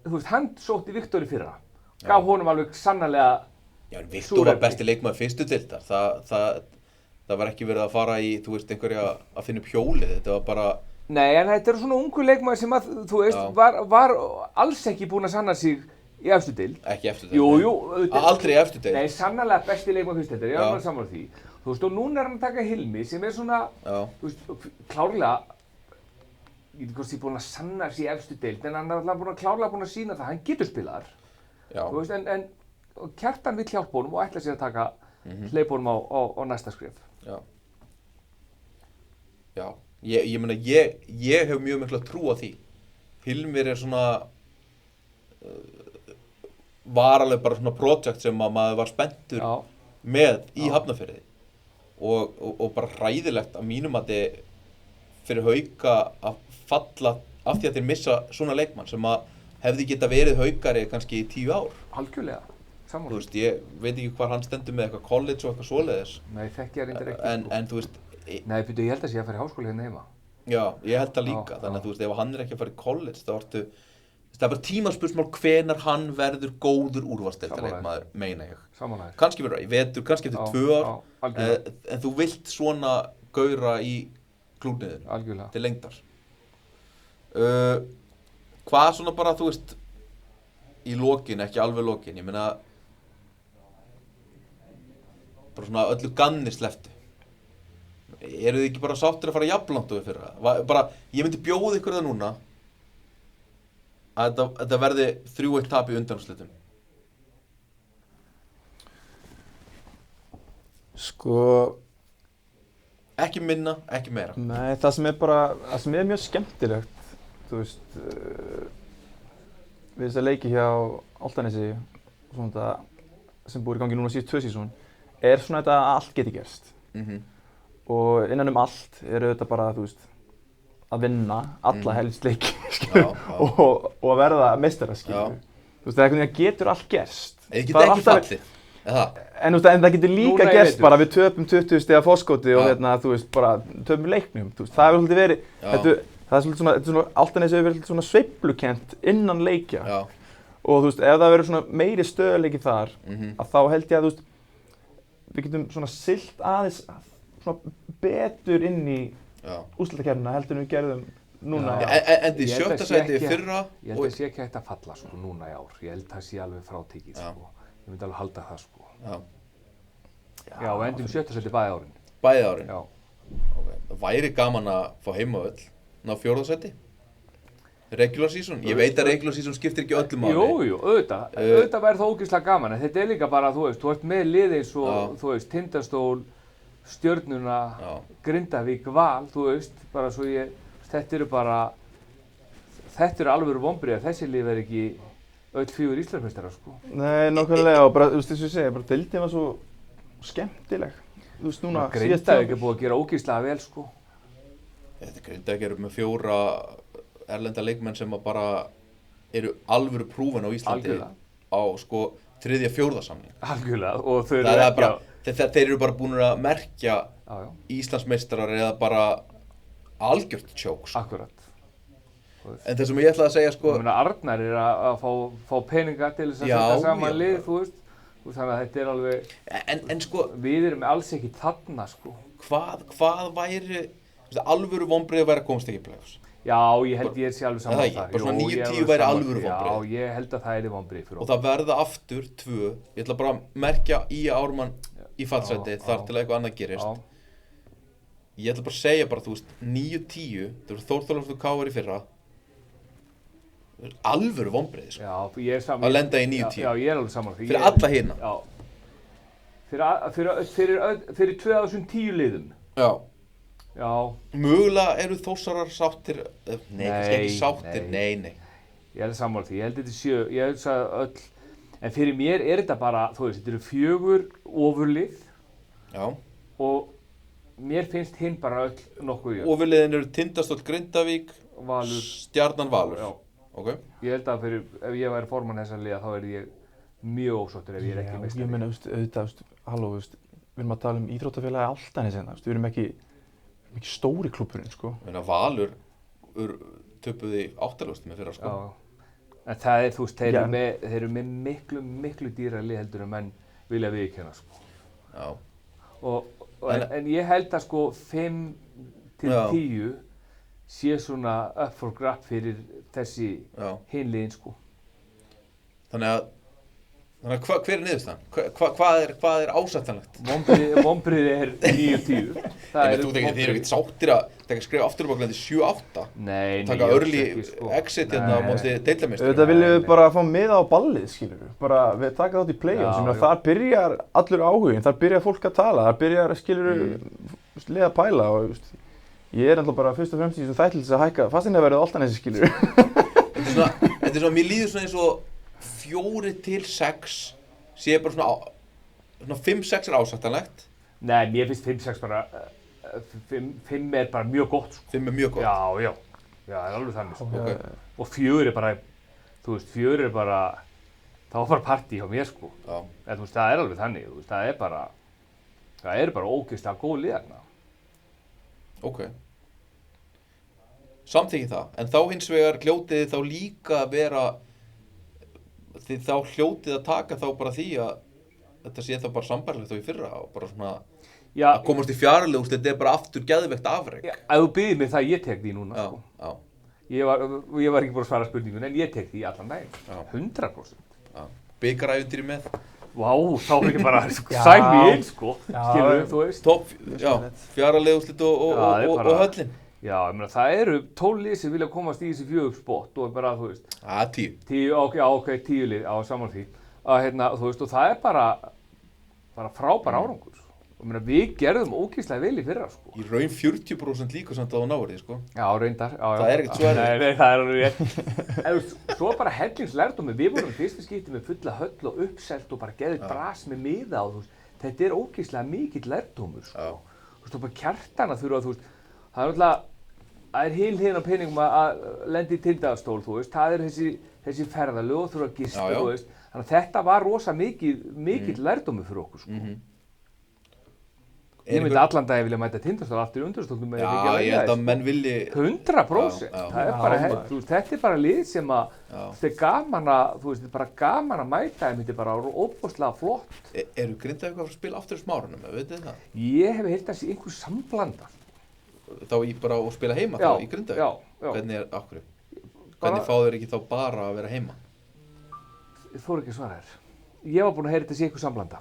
þú veist, hann sótti Viktor í fyrra. Gaf honum alveg sannarlega Já, en Viktor var besti leikmaður fyrstu deildar. Það var ekki verið að fara í, þú veist, einhverja að finna upp hjólið. Þetta var bara... Nei, en þetta eru svona ungu leikmaður sem að, þú veist, var alls ekki búinn að sanna sig í efstu deild. Ekki efstu deild. Jú. Aldrei efstu deild. Nei, sannarlega besti leikmaður fyrstu deildar, ég er alveg sammála því. Þú veist, og núna er hann að taka Hilmi sem er svona, þú veist, klárlega, ég veit ekki hvort ég er búinn að sanna sig í efstu deild, en hann er alltaf klárlega búinn að sýna það, hann getur spilað þar. Já. Þú veist, en Kjartan vill hjálpa honum og ætla sér að taka hleypa honum á næsta skref. Já. Ég meina, ég hef mjög mikla trú á því. Hilmir er svona, var alveg bara svona projekt sem að maður var spenntur með í Hafnarfirði. Og bara hræðilegt að mínum að þið fyrir Hauka að falla af því að þeir missa svona leikmann sem að hefði geta verið Haukari kannski í 10 ár. Algjörlega, sammála. Þú veist, ég veit ekki hvar hann stendur með eitthvað college og eitthvað svoleiðis. Nei, þekki ég reyndar ekki. En þú veist... Nei, byrju, ég held að sé að fara í háskóla hérna heima. Já, ég held það líka. Þannig að þú veist, ef hann er ekki að fara í college, þá ertu... Það er bara tímaspursmál hvenar hann verður góður úrvalsdeildarleikmaður, meina ég. Samanlega. Kannski verður það í vetur, kannski eftir 2 ár. En þú vilt svona gaura í klúbniðinu. Algjörlega. Til lengdar. Hvað svona bara, þú veist, í lokin, ekki alveg lokin, ég meina, bara svona öllu ganni sleftu. Eru þið ekki bara sáttir að fara jafnlangt og við fyrra? Bara, ég myndi bjóða ykkur það núna að þetta verði 3-1 tap í undanúrslitum. Sko... Ekki minna, ekki meira. Nei, það sem er mjög skemmtilegt, þú veist, við þess að leiki hjá Álftanesi, svona sem búið í gangi núna síðust 2 sísón, er svona þetta að allt geti gerst. Og innan allt eru þetta bara, þú veist, að vinna alla helst leiki, og að verða meistara, skilur. Þú veist, það getur allt gerst. Þið getur ekki fallið. En það getur líka gerst bara við töpum 20 stiga forskoti og þú veist, bara töpum leiknum. Það hefur svolítið verið, það er svolítið svona, Álftanesi hefur verið svona sveiflukent innan leikja. Og þú veist, ef það verður svona meiri stöðuleiki þar, að þá held ég að, þú veist, við getum svona siglt aðeins svona betur inn í úrslitakeppnina heldur en við gerðum núna. En því 7. sæti í fyrra. Ég held að sé ekki hægt að falla sko núna í ár. Ég held að það sé alveg frátekið sko. Ég myndi alveg halda það sko. Já, og endum 7. sæti bæði árin. Bæði árin? Já. Það væri gaman að fá heimavöll, ná 4. sæti. Regular season. Ég veit að regular season skiptir ekki öllu máli. Jú, auðvitað. Auðvitað væri það ógeðslega gaman, en þetta er líka bara, þú veist, þú ert með lið eins og, þú veist, Tindastól, Stjörnuna, Grindavík, Val, þú veist, bara svo þetta eru alvöru vonbrigði, þessi lið er ekki öll 4 Íslandsmeistarar, sko. Nei, nákvæmlega, og bara, þú veist, þess að ég segja, bara deildin var svo skemmtileg, þú veist, núna Grindavík er búið að gera ógeðslega vel, sko. Þetta Grindavík eru með 4 erlenda leikmenn sem að bara eru alvöru prúfin á Íslandi á, sko, 3. og 4. samning. Algjörlega, og þau eru ekki á... Þeir eru bara búin að merkja Íslandsmeistarar eða bara algjört tjóks. Akkurat. En það sem ég ætlaði að segja sko... Arnar er að fá peninga til þess að setja saman lið, þú veist. Þannig að þetta er alveg... En sko... Við erum alls ekki þarna, sko. Hvað væri... alvöru vonbrigði væri að komast ekki í playoffs. Já, ég held ég sé alveg saman það. Bara svona 9-10 væri alvöru vonbrigði. Já, ég held að það er vonbrigði fyrir okkur. Og það verða aftur 2, ég ætla bara að merkja í Ármann í fallsæti þar til eitthvað annað gerist. Ég ætla bara að segja bara, þú veist, 9-10, það voru Þór KR í fyrra. Það er alvöru vonbrigði, sko. Já, ég er saman. Að lenda í 9-10. Já, ég er alveg saman. Fyrir alla hina. Já. Fyrir 2 af þessum 10 liðum. Já. Já. Mögulega eru Þórsarar sáttir, kannski ekki sáttir, nei. Ég er sammála því, ég held þetta 7, ég held það öll, en fyrir mér er þetta bara, þú veist, þetta eru 4 ofurlið. Já. Og mér finnst hinn bara öll nokkuð jöfn. Ofurliðin eru Tindastóll Grindavík, Valur, Stjarnan Valur. Já. Okay. Ég held að ef ég væri formann þessar liða þá er ég mjög ósáttur ef ég er ekki meistari. Ég meina, auðvitað, við erum að tala íþróttafélagi Álftanes hérna, við erum ekki stóri klúbburinn, sko. Valur töpuði 8 með fyrra, sko. Já, en það er, þú veist, þeir eru með miklu dýra lið heldur en menn vilja viðurkenna, sko. Já. En ég held að, sko, 5-10 sé svona up for grab fyrir þessi hinliðin, sko. Þannig að hver er niðurstaðan? Hvað er ásættanlegt? Vonbrigði er 9-10. Þið eru ekkert sáttir að skrifa afturbáklandi 7-8? Nei, taka early exit hérna á móti deildarmeistara? Þetta viljum við bara fá miða á ballið, skilur við. Bara við taka þátt í play-offs. Þar byrjar allur áhuginn, þar byrjar fólk að tala, þar byrjar, skilur við, liða að pæla og ég er alltaf bara fyrst og fremst í þessum þætti til þess að hækka fasteignaverðið á Álftanesi, skilur við. Þetta er svona, mér líður svona eins og 4-6 sé bara svona 5-6 er ásættanlegt. Nei, mér finnst 5-6 bara, 5 er bara mjög gott, sko. 5 er mjög gott? Já, það er alveg þannig, sko. Okay. Og 4 er bara, þú veist, 4 er bara, það var bara partí hjá mér, sko. Já. En þú veist, það er alveg þannig, þú veist, það er bara ógeðslega góð liðarna. Ok. Samþykki það, en þá hins vegar hljótið þá líka vera, þá hljótið að taka þá bara því að þetta sé þá bara sambærilegt þá í fyrra og bara svona að komast í fjárlegu, þetta er bara aftur geðveikt afrek. Já, ef þú biðir mig það, ég tek því núna, sko. Já. Ég var ekki búin að svara spurningun, en ég tek því allan daginn, 100%. Já. Bikarævintýri með. Vá, þá er ekki bara sæm í einn, sko. Skilur þú veist. Topp, fjárlegu úrslit og höllin. Já, ég meina, það eru 12 lið sem vilja komast í þessi 4 spott og bara, þú veist. 10. 10, ok, 10 lið, saman því. Þú veist, og það er bara frábær árangur. Og ég meina, við gerðum ógeðslega vel í fyrra, sko. Í raun 40% líka samt á náverði, sko. Já, reyndar. Það er ekkert svo erfitt. Nei, það er alveg rétt. En þú veist, svo bara hellingslærdómi. Við vorum fyrsta skipti með fulla höll og uppselt og bara geðið bras með miða og þú veist, þetta er ógeðslega mikill lærdómur, sko. Þú veist, og bara kjartana þurfa, þú veist, það er náttúrulega, það er hinn á peningum að lenda í Tindastól, þú veist, það er þessi ferðalög og þurfa að gista, þú veist. Þannig að þetta var rosa mikill lærdómi fyrir okkur, sko. Ég myndi allan daginn vilja mæta Tindastól aftur í undanúrslitum með Já, ég held að menn vilji 100%. Það er bara, þú veist, þetta er bara lið sem að þetta er gaman að, þú veist, þetta er bara gaman að mæta þeim, þetta er bara óbúslega flott. Eru Grindavík að spila aftur í Smárunum, veitu þið það? Ég hef heyrt þessi einhver samblanda. Þá bara að spila heima þá í Grindavík? Já. Hvernig Hvernig fá þeir ekki þá bara að vera heima? Ég þori ekki að svara þér. Ég var búinn að heyra þessi einhver samblanda.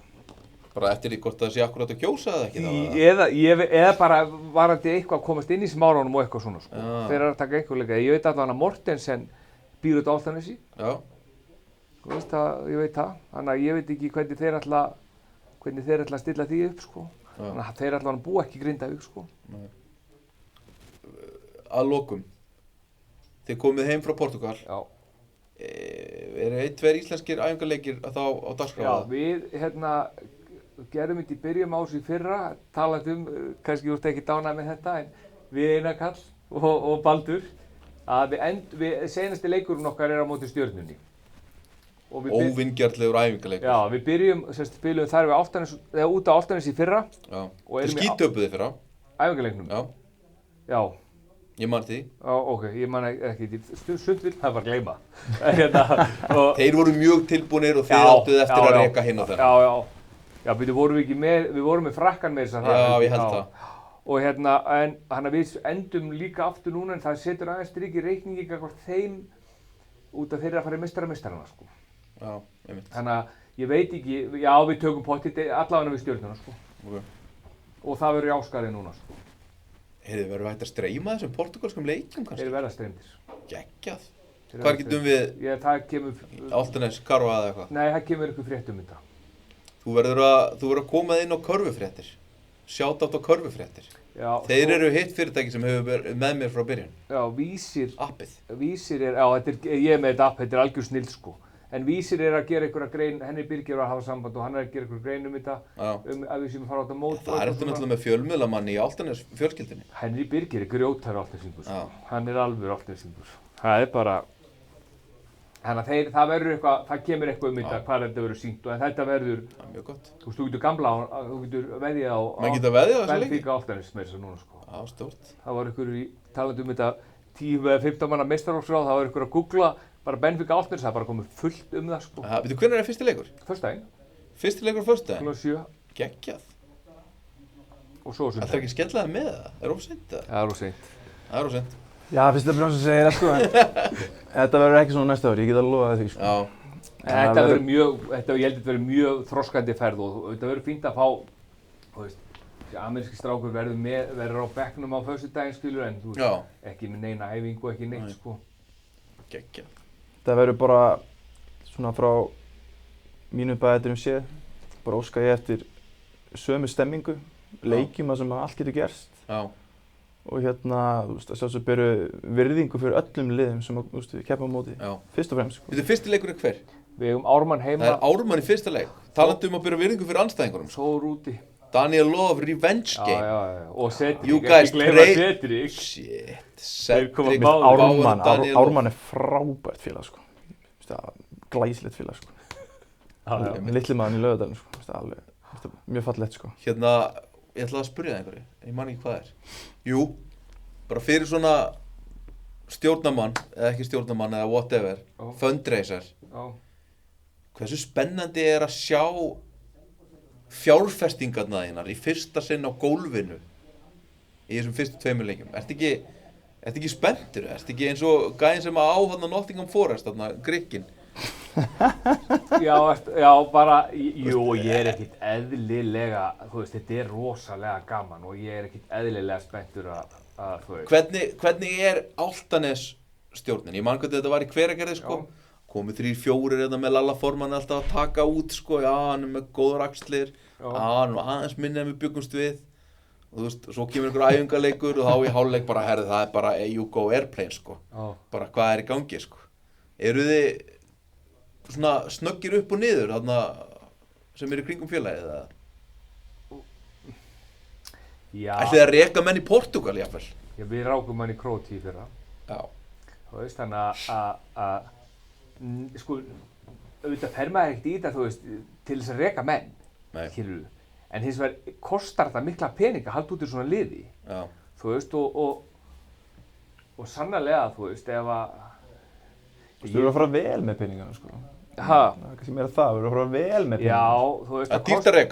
Bara eftir því hvort það sé akkurat að kjósa eða ekki þá? Eða bara varandi eitthvað að komast inn í Smárunum og eitthvað svona, sko. Þeir eru að taka einhver leika. Ég veit allavega að Mortensen býr út á Álftanesi. Já. Þú veist það, ég veit það. Þannig að ég veit ekki hvernig þeir ætla að stilla því upp, sko. Þannig að þeir allavega búa ekki í Grindavík, sko. Nei. Að lokum. Þið komið heim frá Portúgal. Já. Eru 1-2 íslenskir æfingarleikir þá á dagskrá? Já, við gerðum þetta í byrjun árs í fyrra, talandi kannski þú ert ekki dánað með þetta, en við Einar Karl og Baldur, að seinasti leikurinn okkar er á móti Stjörnunni. Óvingjarnlegur æfingarleikur. Já, við spilum þar út á Álftanesi í fyrra. Já, þið skítöpuð þið fyrra? Æfingarleiknum? Já. Ég man því. Já, ok, ég man ekki, Sundvill, það var að gleyma. Þeir voru mjög tilbúnir og þið áttuð eftir að reka hinn á þennan. Já, við vorum með frakkan með þess að það. Já, ég held það. og en þannig að við endum líka aftur núna en það setur aðeins strikið reikningi gagnvart þeim út af þeirra að fara í meistarana sko. Já, einmitt. Þannig að ég veit ekki, já við tökum pottið allavega við Stjörnuna sko. Okay. Og það verður í Ásgarði núna sko. Verður við hægt að streyma þessum portugalskum leikjum kannski? Þeir verða streymdir. Geggjað. Hvar getum við? Það kemur... Álftanes, Karfa eða eitthvað? Nei, það kemur ykkur frétt þetta. Þú verður að koma inn á körfufréttir. Shoutout á körfufréttir. Já, þeir eru hitt fyrirtæki sem hefur verið með mér frá byrjun. Já, Vísir. Appið. Vísir já, ég er með þetta app, þetta er algjör snill sko. En Vísir að gera einhverja grein, Henry Birgir að hafa samband og hann að gera einhverja grein þetta. Að við séum að fara át á mót. Það er náttúrulega með fjölmiðlamann í Álftanes fjölskyldunni. Henry Birgir grjótari Álftanesingur sko. Hann alveg Álftanesingur. Það bara... Þannig að það verður eitthvað, það kemur eitthvað þetta, hvað þetta verður sýnt en þetta verður... Það er mjög gott. Þú getur veðjað á... Menn geta veðjað á þessu leiki? Benfica Álftanes með þessu núna sko. Já, stórt. Það var ykkur talandi þetta 10-15 manna meistaraflokksráð, það var ykkur að googla bara Benfica Álftanes, það bara komið fullt það sko. Veitu, hvenær fyrsti leikur? Föstudaginn. Fyrsti leikur föstudaginn? Klukkan 7. Geggjað. Og svo sunnudag. Ætlarðu ekki að skella það með það? Er of seint það? Það er of seint. Það er of seint. Já, fyrst að brjónsa segir það sko, en þetta verður ekki svona næsta ári, ég get alveg lofa því sko. Já. Þetta verður mjög, ég held að þetta verður mjög þroskandi ferð og þetta verður fínt að fá, þú veist, ameríski strákur verður á bekknum á föstudaginn skilur en þú veist, ekki með neina æfingu, ekki neitt sko. Geggjað. Það verður bara svona frá mínum bæðaturum séð, bara óska ég eftir sömu stemmingu, leikjum að sem allt getur gerst. Já. Og þú veist, að sjálfsög beru virðingu fyrir öllum liðum sem við keppum á móti. Já. Fyrst og fremst. Sko. Þetta fyrsti leikur hver? Við eigum Ármann heima. Það er Ármann í fyrsta leik. Talandi að bera virðingu fyrir andstæðingunum. Svo úti. Daniel Love Revenge Game. Já. Og Cedric, ekki gleyma Cedric. Shit. Cedric. Ármann frábært félag sko. Glæsilegt félag sko. Litli maðurinn í Laugardalnum sko. Alveg, mjög fallegt sko. Ég ætlaði að spyrja það einhverju, ég man ekki hvað það er. Jú, bara fyrir svona stjórnarmann, eða ekki stjórnarmann eða whatever, fundraiser. Hversu spennandi er að sjá fjárfestingarna þínar í fyrsta sinn á gólfinu í þessum fyrstu 2 leikjum. Ertu ekki spenntur? Ertu ekki eins og gæinn sem á þarna Nottingham Forest, þarna Grikkin? Já, bara, ég er ekkert eðlilega, þú veist, þetta er rosalega gaman og ég er ekkert eðlilega spenntur að þú veist. Hvernig er Álftanes stjórnin? Ég man hvernig þetta var í Hveragerði, sko. Komið 3-4 með Lalla Forman alltaf að taka út, sko, já, hann er með góðar axlir, hann var aðeins minni en við byggumst við. Og þú veist, svo kemur einhver æfingarleikur og þá í hálfleik bara, það er bara you go airplane, sko. Bara hvað er í gangi, sko. Eru þið svona snöggir upp og niður þarna sem eru kringum félagið eða? Já. Ætlið að reka menn í Portúgal jafnvel? Já, við rákum hann í Króatíu í fyrra. Já. Þú veist, þannig að sko, auðvitað fer maður ekkert í þetta, þú veist, til þess að reka menn. Nei. Skilurðu. En hins vegar kostar þetta mikla peninga að halda út í svona liði. Já. Þú veist, og sannarlega, þú veist, ef að... Þú verður að fara vel með peningana, sko. Hæ? Það er kannski meira það, þú verður að fara vel með peningana. Já, þú veist,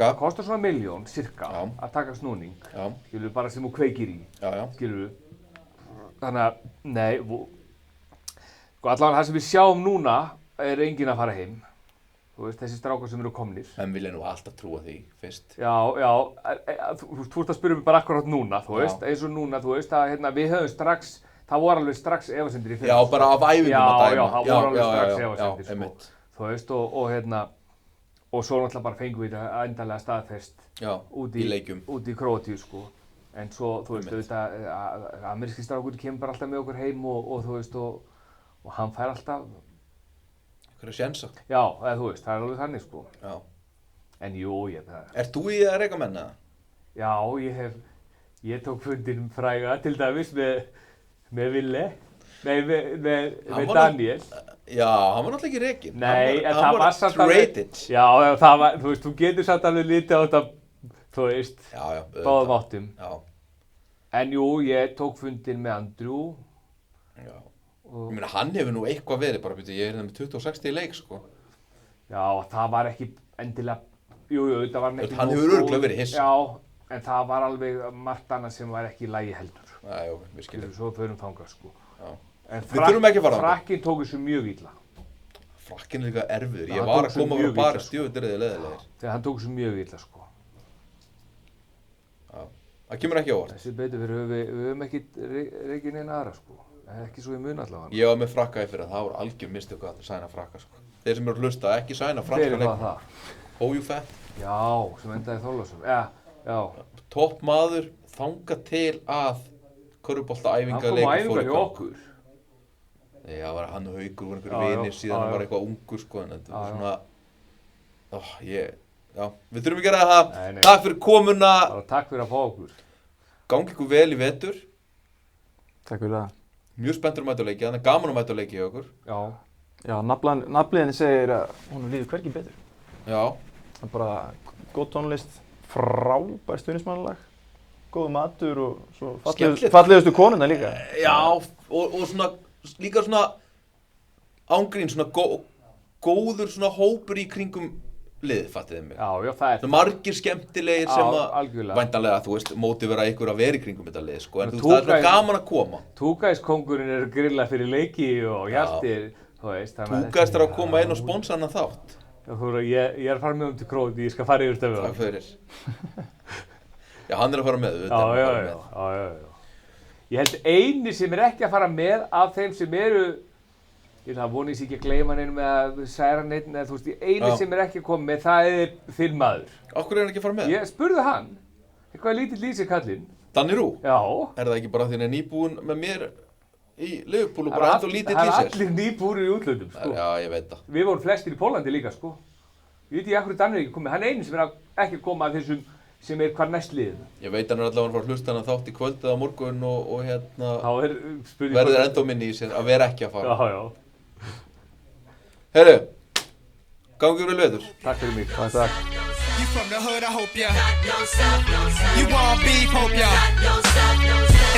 það kostar svona 1 milljón, cirka, að taka snúning. Já. Skilurðu, bara sem þú kveikir í. Já. Skilurðu. Þannig að, nei, sko allavega það sem við sjáum núna er enginn að fara heim. Þú veist, þessi strákar sem eru komnir. En vilja nú alltaf trúa því fyrst. Já, þú ert að spyrja mig bara akkurat núna, þú veist, eins og núna, þú veist, að við höfum strax, það voru alveg strax efasemdir í fyrst. Já, bara af æfingum að dæma. Já, það voru alveg strax efasemdir, sko. Þú veist, og svo náttúrulega bara fengum við þetta endanlega staðfest út í Króatíu, sko. En svo, þú veist, auðvitað, ameríski strákur kemur bara alltaf með okkur heim og þú veist, og hann fær alltaf... Hverju sjensa? Já, þú veist, það er alveg þannig, sko. Já. En jú, Ert þú í að reka menn, eða? Já, ég tók fundinn fræga, til dæmis, með Ville. Nei, með Daniel. Já, hann var náttúrulega ekki rekinn. Nei, en það var samt alveg... Já, það var, þú veist, þú getur samt alveg litið á þetta, þú veist, báðum áttum. Já. En jú, ég tók fundinn með Andrew. Já. Ég meina, hann hefur nú eitthvað verið, bara byrju, ég er með 26 í leik, sko. Já, það var ekki endilega, jú, það var ekki... Hann hefur örugglega verið hissa. Já, En það var alveg margt annað sem var ekki í lagi heldur. Nei, ok, við skiljum. Svo förum þangað, sko. Já. En Við þurfum ekki að fara þangað. Frakkinn tók þessu mjög illa. Frakkinn er líka erfiður. Já, Ég hann var tók að sig koma mjög frá bara illa, sko. stjöfnir leðilegir. Þegar hann tók þessu mjög illa, sko. Já. Það kemur ekki á óvart. Þessi betur fyrir við höfum ekki reikið neina aðra, sko. Ekki svo í mun allavega. Ég var með Frakka í fyrir að það voru algjör mistök að sæna Frakka, sko. Þeir sem eru að hlusta, ekki sæna franska leikmenn. það? Hóju fett. Já, sem endaði Þorláksson. Já. Topp maður þangað til að körfuboltaæfinga Hann kom á æfingar hjá okkur. Já, var hann og Haukur voru Já, einhverju vinir, já, síðan já. var eitthvað ungur, sko, en þetta var Já, svona... Já, við þurfum ekki að gera það. Nei. Takk fyrir komuna. Bara takk fyrir að fá okkur. Gangi ykkur vel í vetur. Takk fyrir það. Mjög spenntur að mæta á leiki, þannig gaman að mæta á leiki hjá okkur. Já. Já, nafnliðin segir að hún líður hvergi betur. Já. Það er bara góð tónlist, frábær stuðningsmannalag, góð matur og svo fallegustu konuna líka. Já, og svona, líka svona ángrín, svona góður svona hópur í kringum liðið, fattiði mig. Já, það er það. Margir skemmtilegir sem að, algjörlega. Væntanlega, þú veist, mótivera ykkur að vera í kringum þetta lið, sko, en þú veist, það er gaman að koma. Túgæskóngurinn er grilla fyrir leiki og hjartir, þú veist. Túgæst er að koma inn og sponsa hann þátt. Ég er að fara með til Króti, ég skal fara yfir stöðu. Takk fyrir. Já, hann er að fara með, Já. Ég held eini sem er ekki að fara með af þeim sem eru, ég voni ég sé ekki að gleyma neinum eða særa neitt, eða þú veist, eini sem er ekki að koma með, það er þinn maður. Af hverju er hann ekki að fara með? Ég spurði hann, eitthvað lítill í sig kallinn. Danny Rú? Já. Er það ekki bara því hann er nýbúinn með mér í Liverpool og bara ennþá lítill í sér? Það er allir nýbúnir í útlöndum, sko. Já, ég veit það. Við vorum flestir í Pólandi líka, sko. Ég veit ekki af hverju Danny er ekki komið, hann er eini sem er ekki að koma af þessum sem er hvar næst liðið. Ég veit hann er allavega að fara að hlusta hann þátt í kvöld eða á morgun og hérna verður ennþá minni í sér að vera ekki að fara. Já. Herru, gangi vel veður. Takk fyrir mig. Takk. You from the hood, I hope ya. You want beef, hope ya.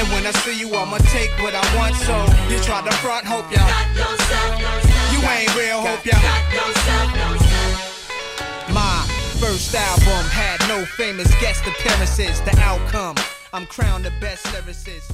And when I see you, I'ma take what I want, so you try to front, hope ya. You ain't real, hope ya. My first album had no famous guest appearances. The outcome, I'm crowned the best lyricist.